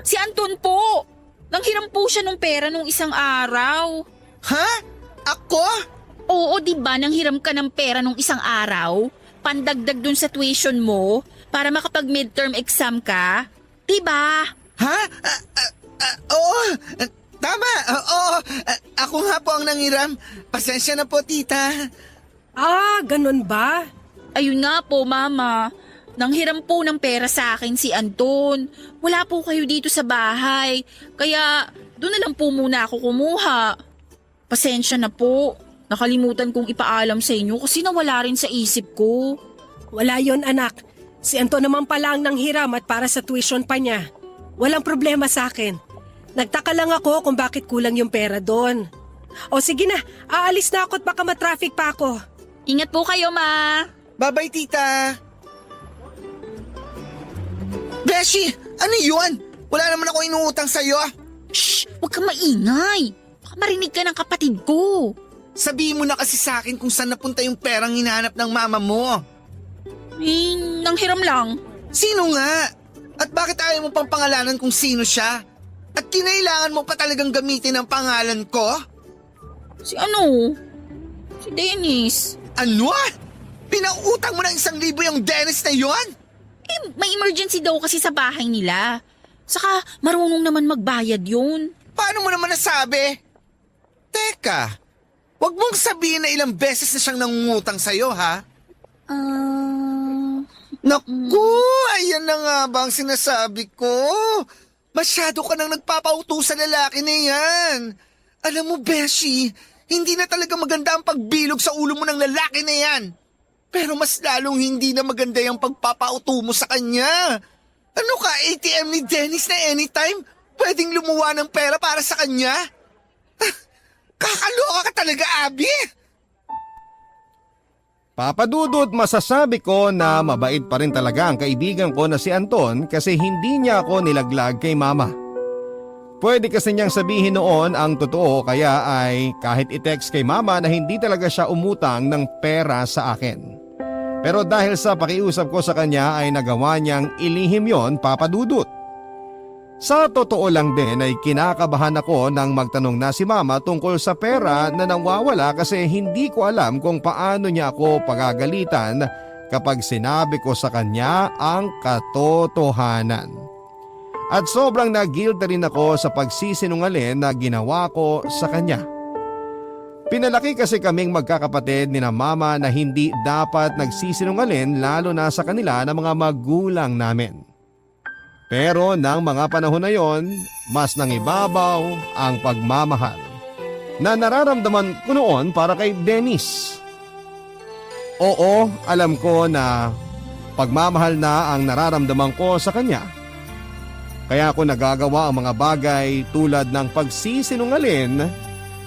si Anton po. Nanghiram po siya ng pera nung isang araw. Ha? Ako? Oo, diba nanghiram ka ng pera nung isang araw? Pandagdag dun sa tuition mo para makapag-midterm exam ka? Diba? Ha? Oo. Tama. Oo. Ako nga po ang nangiram. Pasensya na po, tita. Ganun ba? Ayun nga po, Mama. Nanghiram po ng pera sa akin si Anton. Wala po kayo dito sa bahay. Kaya doon na lang po muna ako kumuha. Pasensya na po. Nakalimutan kong ipaalam sa inyo kasi nawala rin sa isip ko. Wala yon, anak. Si Anton naman pala ang nanghiram at para sa tuition pa niya. Walang problema sa akin. Nagtaka lang ako kung bakit kulang yung pera doon. O sige na, aalis na ako at baka matraffic pa ako. Ingat po kayo, ma. Bye-bye, tita. Beshi, ano yun? Wala naman ako inuutang sa'yo. Shh! Huwag kang maingay. Baka marinig ka ng kapatid ko. Sabihin mo na kasi sa akin kung saan napunta yung perang hinahanap ng mama mo. Nanghiram lang. Sino nga? At bakit ayaw mo pang pangalanan kung sino siya? At kinailangan mo pa talagang gamitin ang pangalan ko? Si Dennis. Ano? Pinautang mo ng 1,000 yung Dennis na yon? May emergency daw kasi sa bahay nila. Saka marunong naman magbayad yun. Paano mo naman nasabi? Teka, wag mong sabihin na ilang beses na siyang nangungutang sa'yo, ha? Naku, ayan na nga ba ang sinasabi ko? Masyado ka nang nagpapauto sa lalaki na yan. Alam mo, Beshi, hindi na talaga maganda ang pagbilog sa ulo mo ng lalaki na yan. Pero mas lalong hindi na maganda yung pagpapauto mo sa kanya. Ano ka, ATM ni Dennis na anytime pwedeng lumuwa ng pera para sa kanya? Kakaloka ka talaga, Abby! Papa Dudut, masasabi ko na mabait pa rin talaga ang kaibigan ko na si Anton kasi hindi niya ako nilaglag kay mama. Pwede kasi niyang sabihin noon ang totoo kaya ay kahit i-text kay mama na hindi talaga siya umutang ng pera sa akin. Pero dahil sa pakiusap ko sa kanya ay nagawa niyang ilihim yon, Papa Dudut. Sa totoo lang din ay kinakabahan ako nang magtanong na si mama tungkol sa pera na nawawala kasi hindi ko alam kung paano niya ako pagagalitan kapag sinabi ko sa kanya ang katotohanan. At sobrang na-guilt rin ako sa pagsisinungaling na ginawa ko sa kanya. Pinalaki kasi kaming magkakapatid ni na mama na hindi dapat nagsisinungaling lalo na sa kanila ng mga magulang namin. Pero nang mga panahon na yon, mas nangibabaw ang pagmamahal na nararamdaman ko noon para kay Dennis. Oo, alam ko na pagmamahal na ang nararamdaman ko sa kanya. Kaya ako nagagawa ang mga bagay tulad ng pagsisinungaling,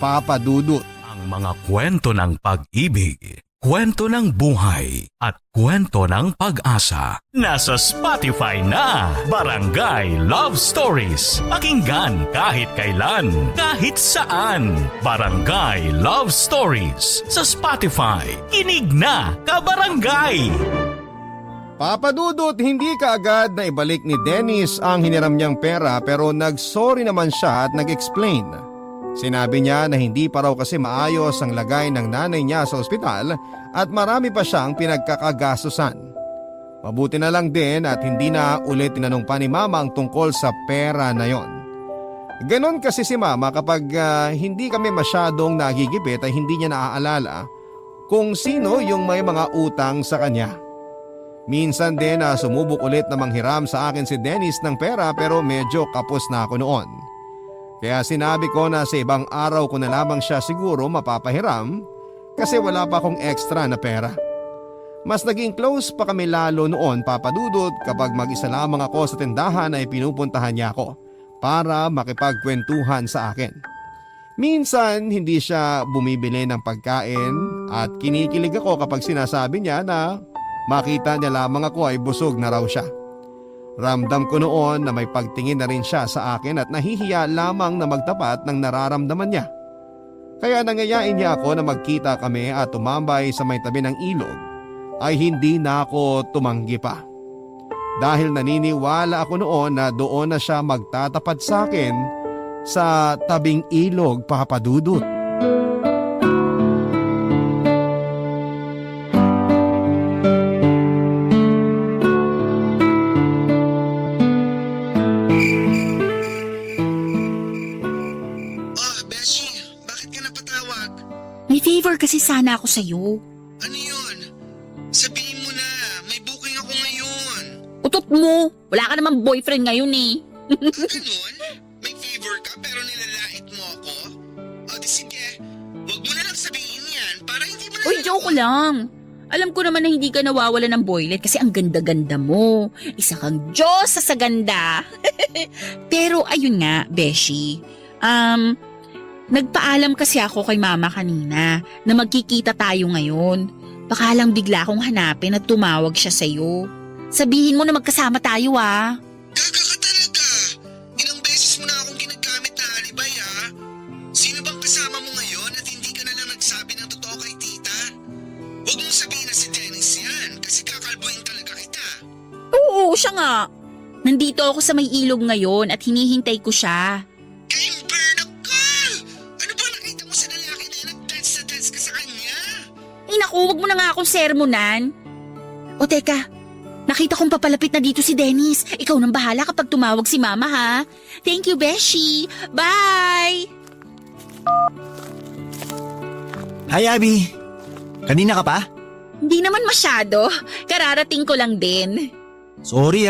Papa Dudut. Ang mga kwento ng pag-ibig, kwento ng buhay at kwento ng pag-asa. Nasa Spotify na, Barangay Love Stories. Pakinggan kahit kailan, kahit saan. Barangay Love Stories sa Spotify. Kinig na, kabarangay! Papa Dudut, hindi kaagad na ibalik ni Dennis ang hiniram niyang pera pero nagsorry naman siya at nag-explain. Sinabi niya na hindi pa raw kasi maayos ang lagay ng nanay niya sa ospital at marami pa siyang pinagkakagastusan. Mabuti na lang din at hindi na ulit tinanong pa ni mama ang tungkol sa pera na yon. Ganon kasi si mama kapag hindi kami masyadong nagigipit ay hindi niya naaalala kung sino yung may mga utang sa kanya. Minsan din na sumubok ulit na manghiram sa akin si Dennis ng pera pero medyo kapos na ako noon. Kaya sinabi ko na sa ibang araw ko na lamang siya siguro mapapahiram kasi wala pa akong extra na pera. Mas naging close pa kami lalo noon, Papa Dudut, kapag mag-isa lamang ako sa tindahan ay pinupuntahan niya ako para makipagkwentuhan sa akin. Minsan hindi siya bumibili ng pagkain at kinikilig ako kapag sinasabi niya na makita niya lamang ako ay busog na raw siya. Ramdam ko noon na may pagtingin na rin siya sa akin at nahihiya lamang na magtapat ng nararamdaman niya. Kaya nangayain niya ako na magkita kami at tumambay sa may tabi ng ilog ay hindi na ako tumanggi pa. Dahil naniniwala ako noon na doon na siya magtatapat sa akin sa tabing ilog, Papa Dudut. Kasi sana ako sa'yo. Ano yun? Sabihin mo na, may booking ako ngayon. Utot mo! Wala ka namang boyfriend ngayon eh. Ganun? May favor ka pero nilalait mo ako? O di sige, wag mo na lang sabihin yan para hindi mo na... Uy, joke ko lang. Alam ko naman na hindi ka nawawala ng boylet kasi ang ganda-ganda mo. Isa kang Diyosa sa ganda. Pero ayun nga, Beshi. Nagpaalam kasi ako kay mama kanina na magkikita tayo ngayon. Baka lang bigla akong hanapin at tumawag siya sa'yo. Sabihin mo na magkasama tayo ah. Gaga ka talaga! Ilang beses mo na akong ginagamit na alibay ha? Sino bang kasama mo ngayon at hindi ka na lang nagsabi ng totoo kay tita? Huwag mong sabihin na si Dennis yan kasi kakalbuhin talaga kita. Oo, siya nga. Nandito ako sa may ilog ngayon at hinihintay ko siya. Kimber, nakal! Ano ba nakita mo sa lalaki na yan at dance ka sa kanya? Ay naku, wag mo na nga akong sermonan. O teka, nakita kong papalapit na dito si Dennis. Ikaw nang bahala kapag tumawag si mama ha. Thank you, Beshi. Bye! Hi, Abby. Kanina ka pa? Hindi naman masyado. Kararating ko lang din. Sorry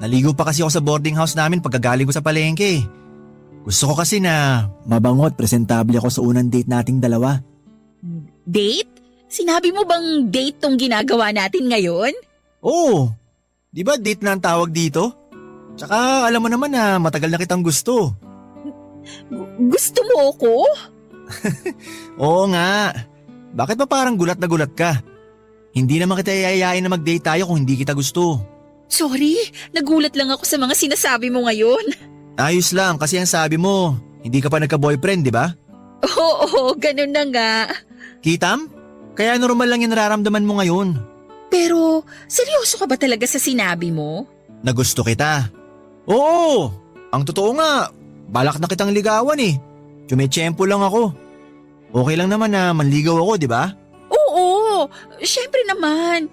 Naligo pa kasi ako sa boarding house namin pagkagaling ko sa palengke. Gusto ko kasi na mabango at presentable ako sa unang date nating dalawa. Date? Sinabi mo bang date tong ginagawa natin ngayon? Oo. Di ba date na ang tawag dito? Tsaka alam mo naman na matagal na kitang gusto. Gusto mo ako? Oo nga. Bakit pa parang gulat na gulat ka? Hindi naman kita yayayain na mag-date tayo kung hindi kita gusto. Sorry, nagulat lang ako sa mga sinasabi mo ngayon. Ayos lang kasi ang sabi mo, hindi ka pa nagka-boyfriend, di ba? Oo, ganun na nga. Kitam? Kaya normal lang yung nararamdaman mo ngayon. Pero, seryoso ka ba talaga sa sinabi mo? Na gusto kita. Oo! Ang totoo nga, balak na kitang ligawan eh. Tsumetsyempo lang ako. Okay lang naman na manligaw ako, di ba? Oo, syempre naman.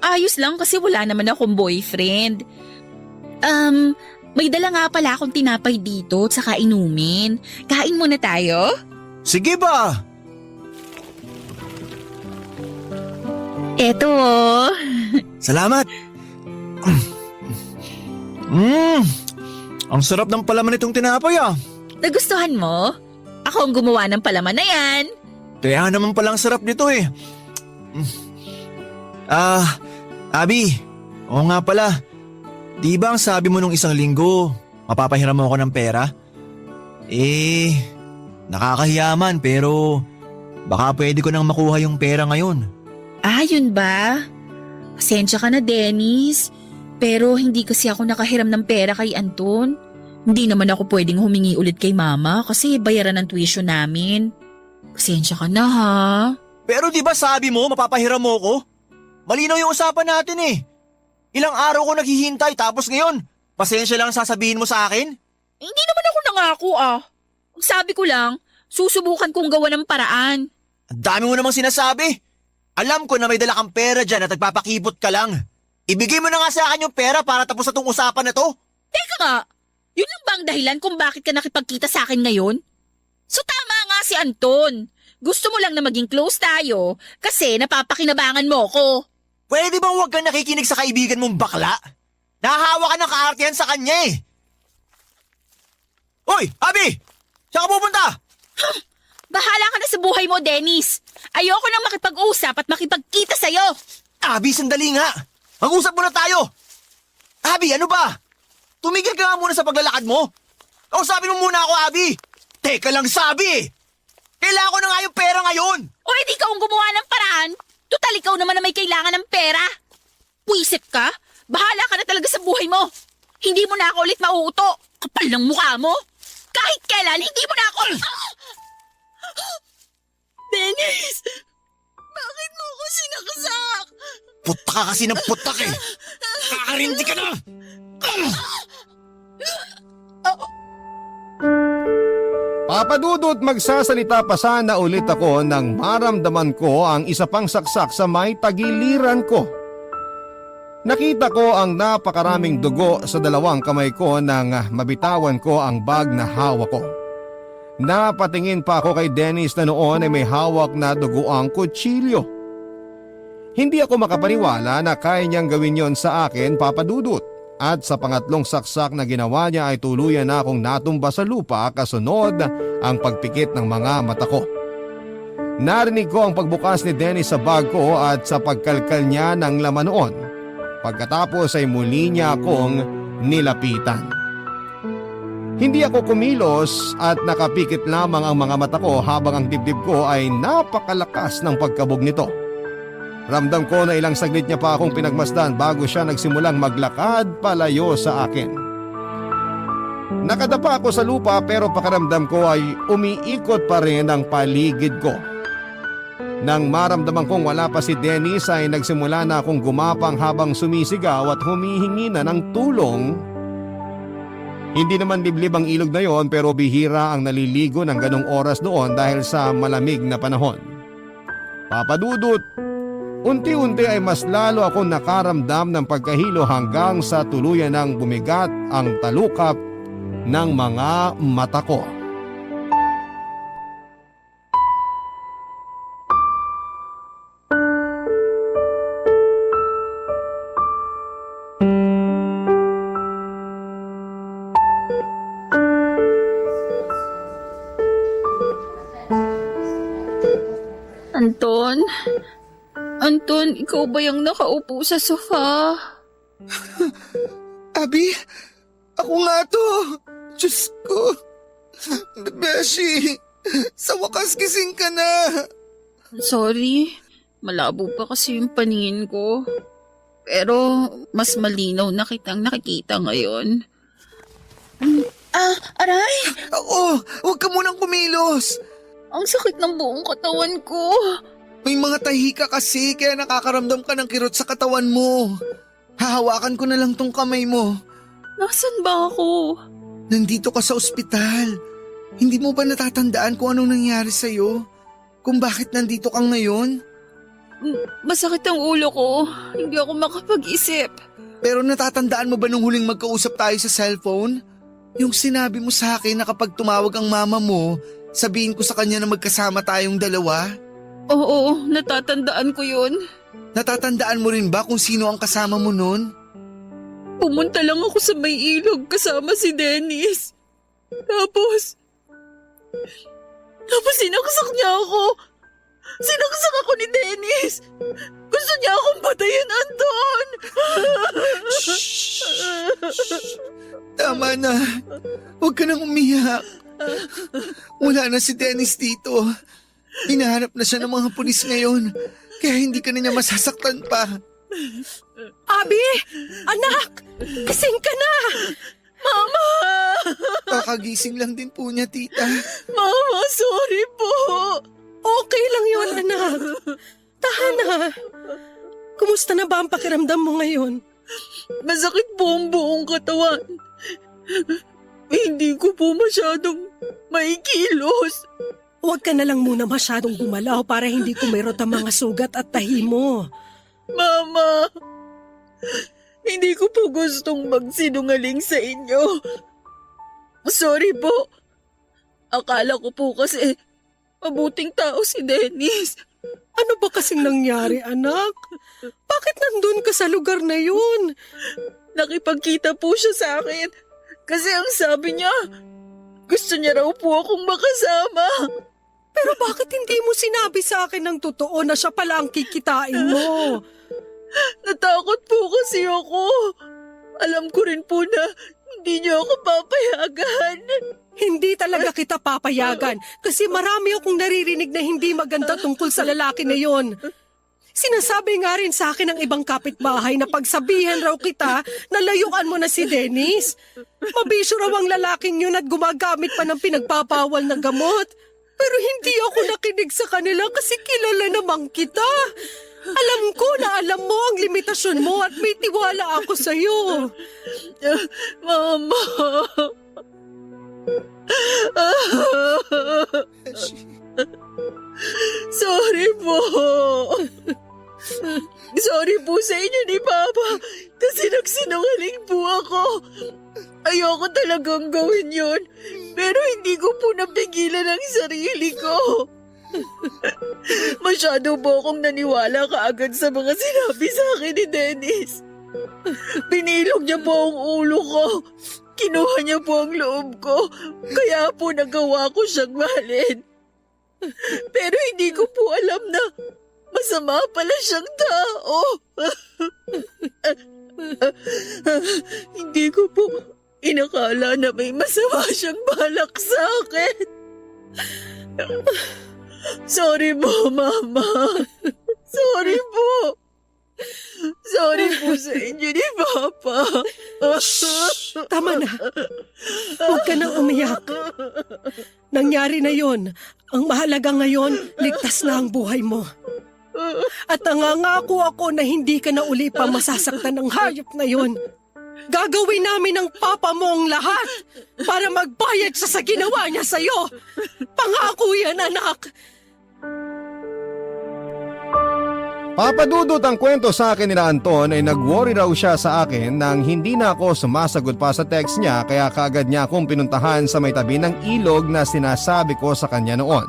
Ayos lang kasi wala naman akong boyfriend. May dala nga pala akong tinapay dito at saka inumin. Kain muna tayo? Sige ba? Eto. Salamat. Ang sarap ng palaman nitong tinapay Nagustuhan mo? Ako ang gumawa ng palaman na yan. Kaya naman palang sarap nito eh. Abby, oo nga pala. Di ba ang sabi mo nung isang linggo, mapapahiram mo ako ng pera? Nakakahiyaman pero baka pwede ko nang makuha yung pera ngayon. Yun ba? Pasensya ka na, Dennis. Pero hindi kasi ako nakahiram ng pera kay Anton. Hindi naman ako pwedeng humingi ulit kay mama kasi bayaran ng tuition namin. Pasensya ka na ha. Pero di ba sabi mo mapapahiram mo ko? Malinaw yung usapan natin eh. Ilang araw ko naghihintay tapos ngayon, pasensya lang sasabihin mo sa akin? Hindi naman ako nangako Ang sabi ko lang, susubukan kong gawa ng paraan. Ang dami mo namang sinasabi. Alam ko na may dala kang pera dyan at nagpapakibot ka lang. Ibigay mo na nga sa akin yung pera para tapos na tong usapan na to. Teka nga, yun lang ba ang dahilan kung bakit ka nakipagkita sa akin ngayon? So tama nga si Anton. Gusto mo lang na maging close tayo kasi napapakinabangan mo ko. Pwede bang huwag kang nakikinig sa kaibigan mong bakla? Nahahawa ka ng kaartihan sa kanya eh. Hoy, Abby! Saan ka pupunta? Bahala ka na sa buhay mo, Dennis. Ayoko nang makipag-usap at makipagkita sa'yo. Abby, sandali nga. Mag-usap muna tayo. Abby, ano ba? Tumigil ka nga muna sa paglalakad mo. Kausapin mo muna ako, Abby. Teka lang, sabi. Kailangan ko na nga yung pera ngayon. O edi ikaw ang gumawa ng paraan. Tutal ikaw naman na may kailangan ng pera. Puisit ka? Bahala ka na talaga sa buhay mo. Hindi mo na ako ulit mauuto. Kapal ng mukha mo. Kahit kailan, hindi mo na ako... Dennis! Bakit mo ako sinaksak? Putak ka kasi ng putak eh. Kakarindi ka na. Papadudot magsasalita pa sana ulit ako nang maramdaman ko ang isa pang saksak sa may tagiliran ko. Nakita ko ang napakaraming dugo sa dalawang kamay ko nang mabitawan ko ang bag na hawak ko. Napatingin pa ako kay Dennis na noon ay may hawak na dugoang kutsilyo. Hindi ako makapaniwala na kaya niyang gawin yon sa akin, Papadudot. At sa pangatlong saksak na ginawa niya ay tuluyan na akong natumba sa lupa kasunod ang pagpikit ng mga mata ko. Narinig ko ang pagbukas ni Dennis sa bag ko at sa pagkalkal niya ng laman noon. Pagkatapos ay muli niya akong nilapitan. Hindi ako kumilos at nakapikit lamang ang mga mata ko habang ang dibdib ko ay napakalakas ng pagkabog nito. Ramdam ko na ilang saglit niya pa akong pinagmasdan bago siya nagsimulang maglakad palayo sa akin. Nakadapa ako sa lupa pero pakiramdam ko ay umiikot pa rin ang paligid ko. Nang maramdaman kong wala pa si Dennis ay nagsimula na akong gumapang habang sumisigaw at humihingi na ng tulong. Hindi naman liblib ang ilog na yon pero bihira ang naliligo ng ganong oras doon dahil sa malamig na panahon. Papadudot, unti-unti ay mas lalo akong nakaramdam ng pagkahilo hanggang sa tuluyan ng bumigat ang talukap ng mga mata ko. Anton? Anton, ikaw ba yung nakaupo sa sofa? Abi, ako nga to. Diyos ko. Beshi, sa wakas gising ka na. Sorry, malabo pa kasi yung paningin ko. Pero mas malinaw na kitang nakikita ngayon. Aray! Oo, huwag ka munang kumilos. Ang sakit ng buong katawan ko. May mga tahi ka kasi kaya nakakaramdam ka ng kirot sa katawan mo. Hahawakan ko na lang tong kamay mo. Nasaan ba ako? Nandito ka sa ospital. Hindi mo ba natatandaan kung anong nangyari sa'yo? Kung bakit nandito kang ngayon? Masakit ang ulo ko. Hindi ako makapag-isip. Pero natatandaan mo ba nung huling magkausap tayo sa cellphone? Yung sinabi mo sa akin na kapag tumawag ang mama mo, sabihin ko sa kanya na magkasama tayong dalawa? Oo, natatandaan ko yun. Natatandaan mo rin ba kung sino ang kasama mo nun? Pumunta lang ako sa may ilog kasama si Dennis. Tapos sinaksak niya ako. Sinaksak ako ni Dennis. Gusto niya akong patayin, Anton. Tama na. Huwag ka nang umiyak. Wala na si Dennis dito. Hinahanap na siya ng mga pulis ngayon. Kaya hindi ka na niya masasaktan pa. Abi! Anak! Gising ka na! Mama! Kakagising lang din po niya, tita. Mama, sorry po. Okay lang yun, anak. Tahan na. Kumusta na ba ang pakiramdam mo ngayon? Masakit po ang buong katawan. Hindi ko po masyadong maikilos. Huwag ka na lang muna masyadong gumalaw para hindi kumirot ang mga sugat at tahi mo. Mama, hindi ko po gustong magsinungaling sa inyo. Sorry po. Akala ko po kasi mabuting tao si Dennis. Ano ba kasing nangyari, anak? Bakit nandun ka sa lugar na yun? Nakipagkita po siya sa akin. Kasi ang sabi niya, gusto niya raw po akong makasama. Pero bakit hindi mo sinabi sa akin ng totoo na siya pala ang kikitain mo? Natakot po kasi ako. Alam ko rin po na hindi niyo ako papayagan. Hindi talaga kita papayagan kasi marami akong naririnig na hindi maganda tungkol sa lalaki na yon. Sinasabi nga rin sa akin ng ibang kapitbahay na pagsabihan raw kita na layuan mo na si Dennis. Mabisyo raw ang lalaking yun at gumagamit pa ng pinagpapawal na gamot. Pero hindi ako nakinig sa kanila kasi kilala namang kita. Alam ko na alam mo ang limitasyon mo at may tiwala ako sa'yo. Mama. Sorry po. Sorry po sa inyo ni Papa kasi nagsinungaling po ako. Ayoko talagang gawin yun pero hindi ko po napigilan ang sarili ko. Masyado po akong naniwala kaagad sa mga sinabi sa akin ni Dennis. Pinilog niya po ang ulo ko. Kinuha niya po ang loob ko. Kaya po nagawa ko siyang mahalin. Pero hindi ko po alam na masama pala siyang tao. Hindi ko po inakala na may masama siyang balak sa akin. Sorry po, Mama. Sorry po. Sorry po sa inyo ni Papa. Tama na. Huwag ka nang umiyak. Nangyari na yon. Ang mahalaga ngayon, ligtas na ang buhay mo. At nangangako ako na hindi ka na uli pa masasaktan ng hayop na yon. Gagawin namin ng papa mo ang lahat para magbayad siya sa ginawa niya sa'yo. Pangako yan, anak. Papadudot ang kwento sa akin ni Anton ay nag-worry raw siya sa akin nang hindi na ako sumasagot pa sa text niya kaya kaagad niya akong pinuntahan sa may tabi ng ilog na sinasabi ko sa kanya noon.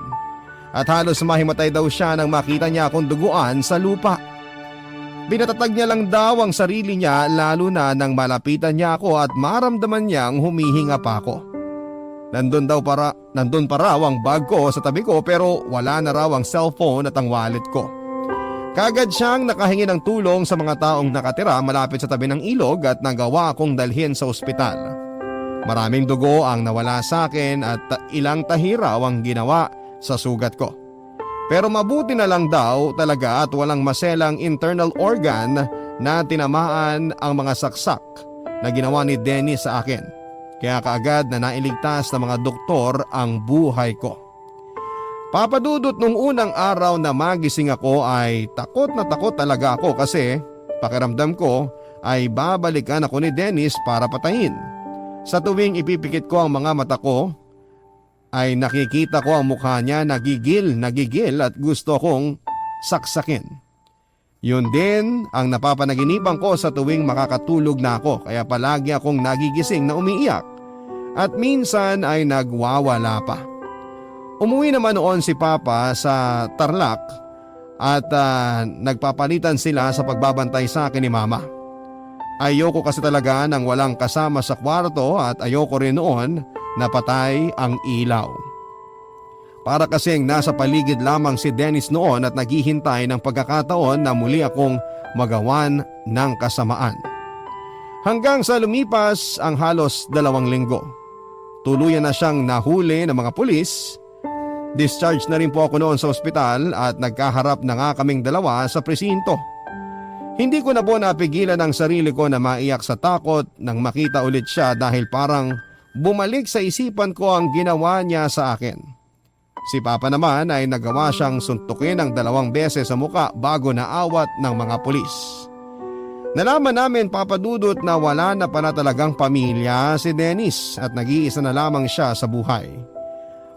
At halos mahimatay daw siya nang makita niya akong duguan sa lupa. Binatatag niya lang daw ang sarili niya lalo na nang malapitan niya ako at maramdaman niyang humihinga pa ako. Nandun pa raw ang bag ko sa tabi ko pero wala na raw ang cellphone at ang wallet ko. Kagad siyang nakahingi ng tulong sa mga taong nakatira malapit sa tabi ng ilog at nagawa akong dalhin sa ospital. Maraming dugo ang nawala sa akin at ilang tahiraw ang ginawa sa sugat ko. Pero mabuti na lang daw talaga at walang maselang internal organ na tinamaan ang mga saksak na ginawa ni Dennis sa akin. Kaya kaagad na nailigtas ng mga doktor ang buhay ko. Papadudot nung unang araw na magising ako ay takot na takot talaga ako kasi pakiramdam ko ay babalikan ako ni Dennis para patayin. Sa tuwing ipipikit ko ang mga mata ko ay nakikita ko ang mukha niya nagigil at gusto kong saksakin. Yun din ang napapanaginipan ko sa tuwing makakatulog na ako kaya palagi akong nagigising na umiiyak at minsan ay nagwawala pa. Umuwi naman noon si Papa sa Tarlac at nagpapalitan sila sa pagbabantay sa akin ni Mama. Ayoko kasi talaga nang walang kasama sa kwarto at ayoko rin noon na patay ang ilaw. Para kasing nasa paligid lamang si Dennis noon at naghihintay ng pagkakataon na muli akong magawan ng kasamaan. Hanggang sa lumipas ang halos 2 linggo. Tuluyan na siyang nahuli ng mga pulis. Discharge na rin po ako noon sa ospital at nagkaharap na nga kaming dalawa sa presinto. Hindi ko na po napigilan ang sarili ko na maiyak sa takot nang makita ulit siya dahil parang bumalik sa isipan ko ang ginawa niya sa akin. Si Papa naman ay nagawa siyang suntukin ng 2 beses sa muka bago naawat ng mga pulis. Nalaman namin Papadudot na wala na pala talagang pamilya si Dennis at nag-iisa na lamang siya sa buhay.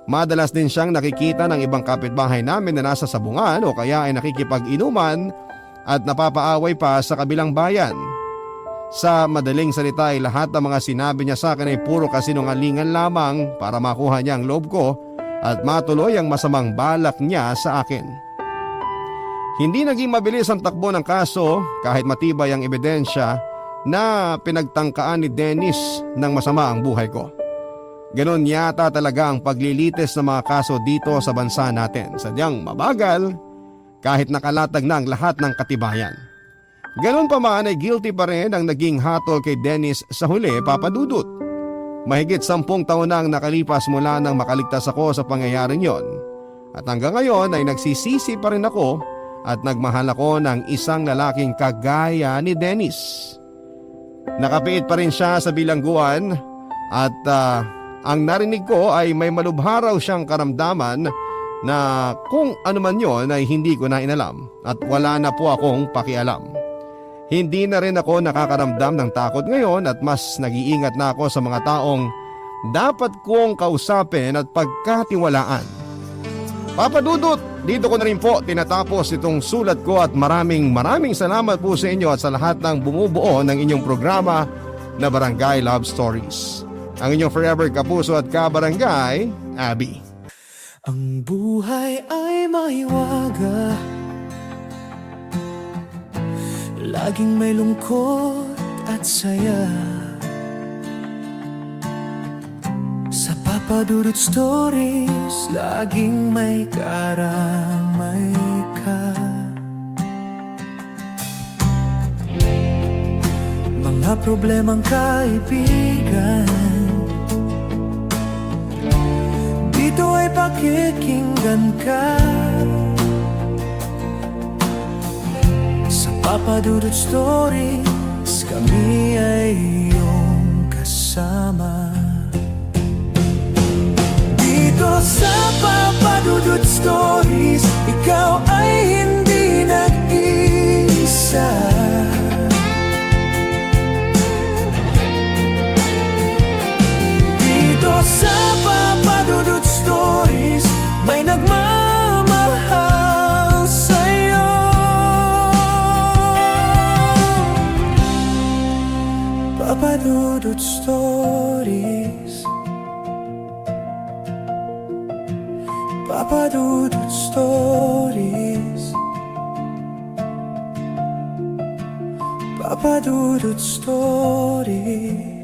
Madalas din siyang nakikita ng ibang kapitbahay namin na nasa sabungan o kaya ay nakikipag-inuman at napapaaway pa sa kabilang bayan. Sa madaling salita ay lahat ng mga sinabi niya sa akin ay puro kasinungalingan lamang para makuha niya ang loob ko at matuloy ang masamang balak niya sa akin. Hindi naging mabilis ang takbo ng kaso kahit matibay ang ebidensya na pinagtangkaan ni Dennis ng masama ang buhay ko. Ganon yata talaga ang paglilitis ng mga kaso dito sa bansa natin. Sadyang mabagal kahit nakalatag na ang lahat ng katibayan. Ganon pa man ay guilty pa rin ang naging hatol kay Dennis sa huli, Papadudot. Mahigit 10 taon na ang nakalipas mula nang makaligtas ako sa pangyayaring yon. At hanggang ngayon ay nagsisisi pa rin ako at nagmahal ako ng isang lalaking kagaya ni Dennis. Nakapiit pa rin siya sa bilangguan at ang narinig ko ay may malubha raw siyang karamdaman na kung ano man yon ay hindi ko na inalam at wala na po akong pakialam. Hindi na rin ako nakakaramdam ng takot ngayon at mas nag-iingat na ako sa mga taong dapat kong kausapin at pagkatiwalaan. Papadudot, dito ko na rin po tinatapos itong sulat ko at maraming salamat po sa inyo at sa lahat ng bumubuo ng inyong programa na Barangay Love Stories. Ang inyong forever kapuso at kabarangay, Abby. Ang buhay ay mahiwaga, laging may lungkot at saya. Sa Papadudot Stories, laging may karamay ka. Mga problemang kaibigan, dito ay pakikinggan ka. Sa Papadudot Stories, kami ay iyong kasama. Dito sa Papadudot Stories, ikaw ay hindi nag-isa. Dito sa Papadudot Stories, may nagmamahal sa'yo. Papadudot Stories, Papadudot Stories, Papadudot Stories.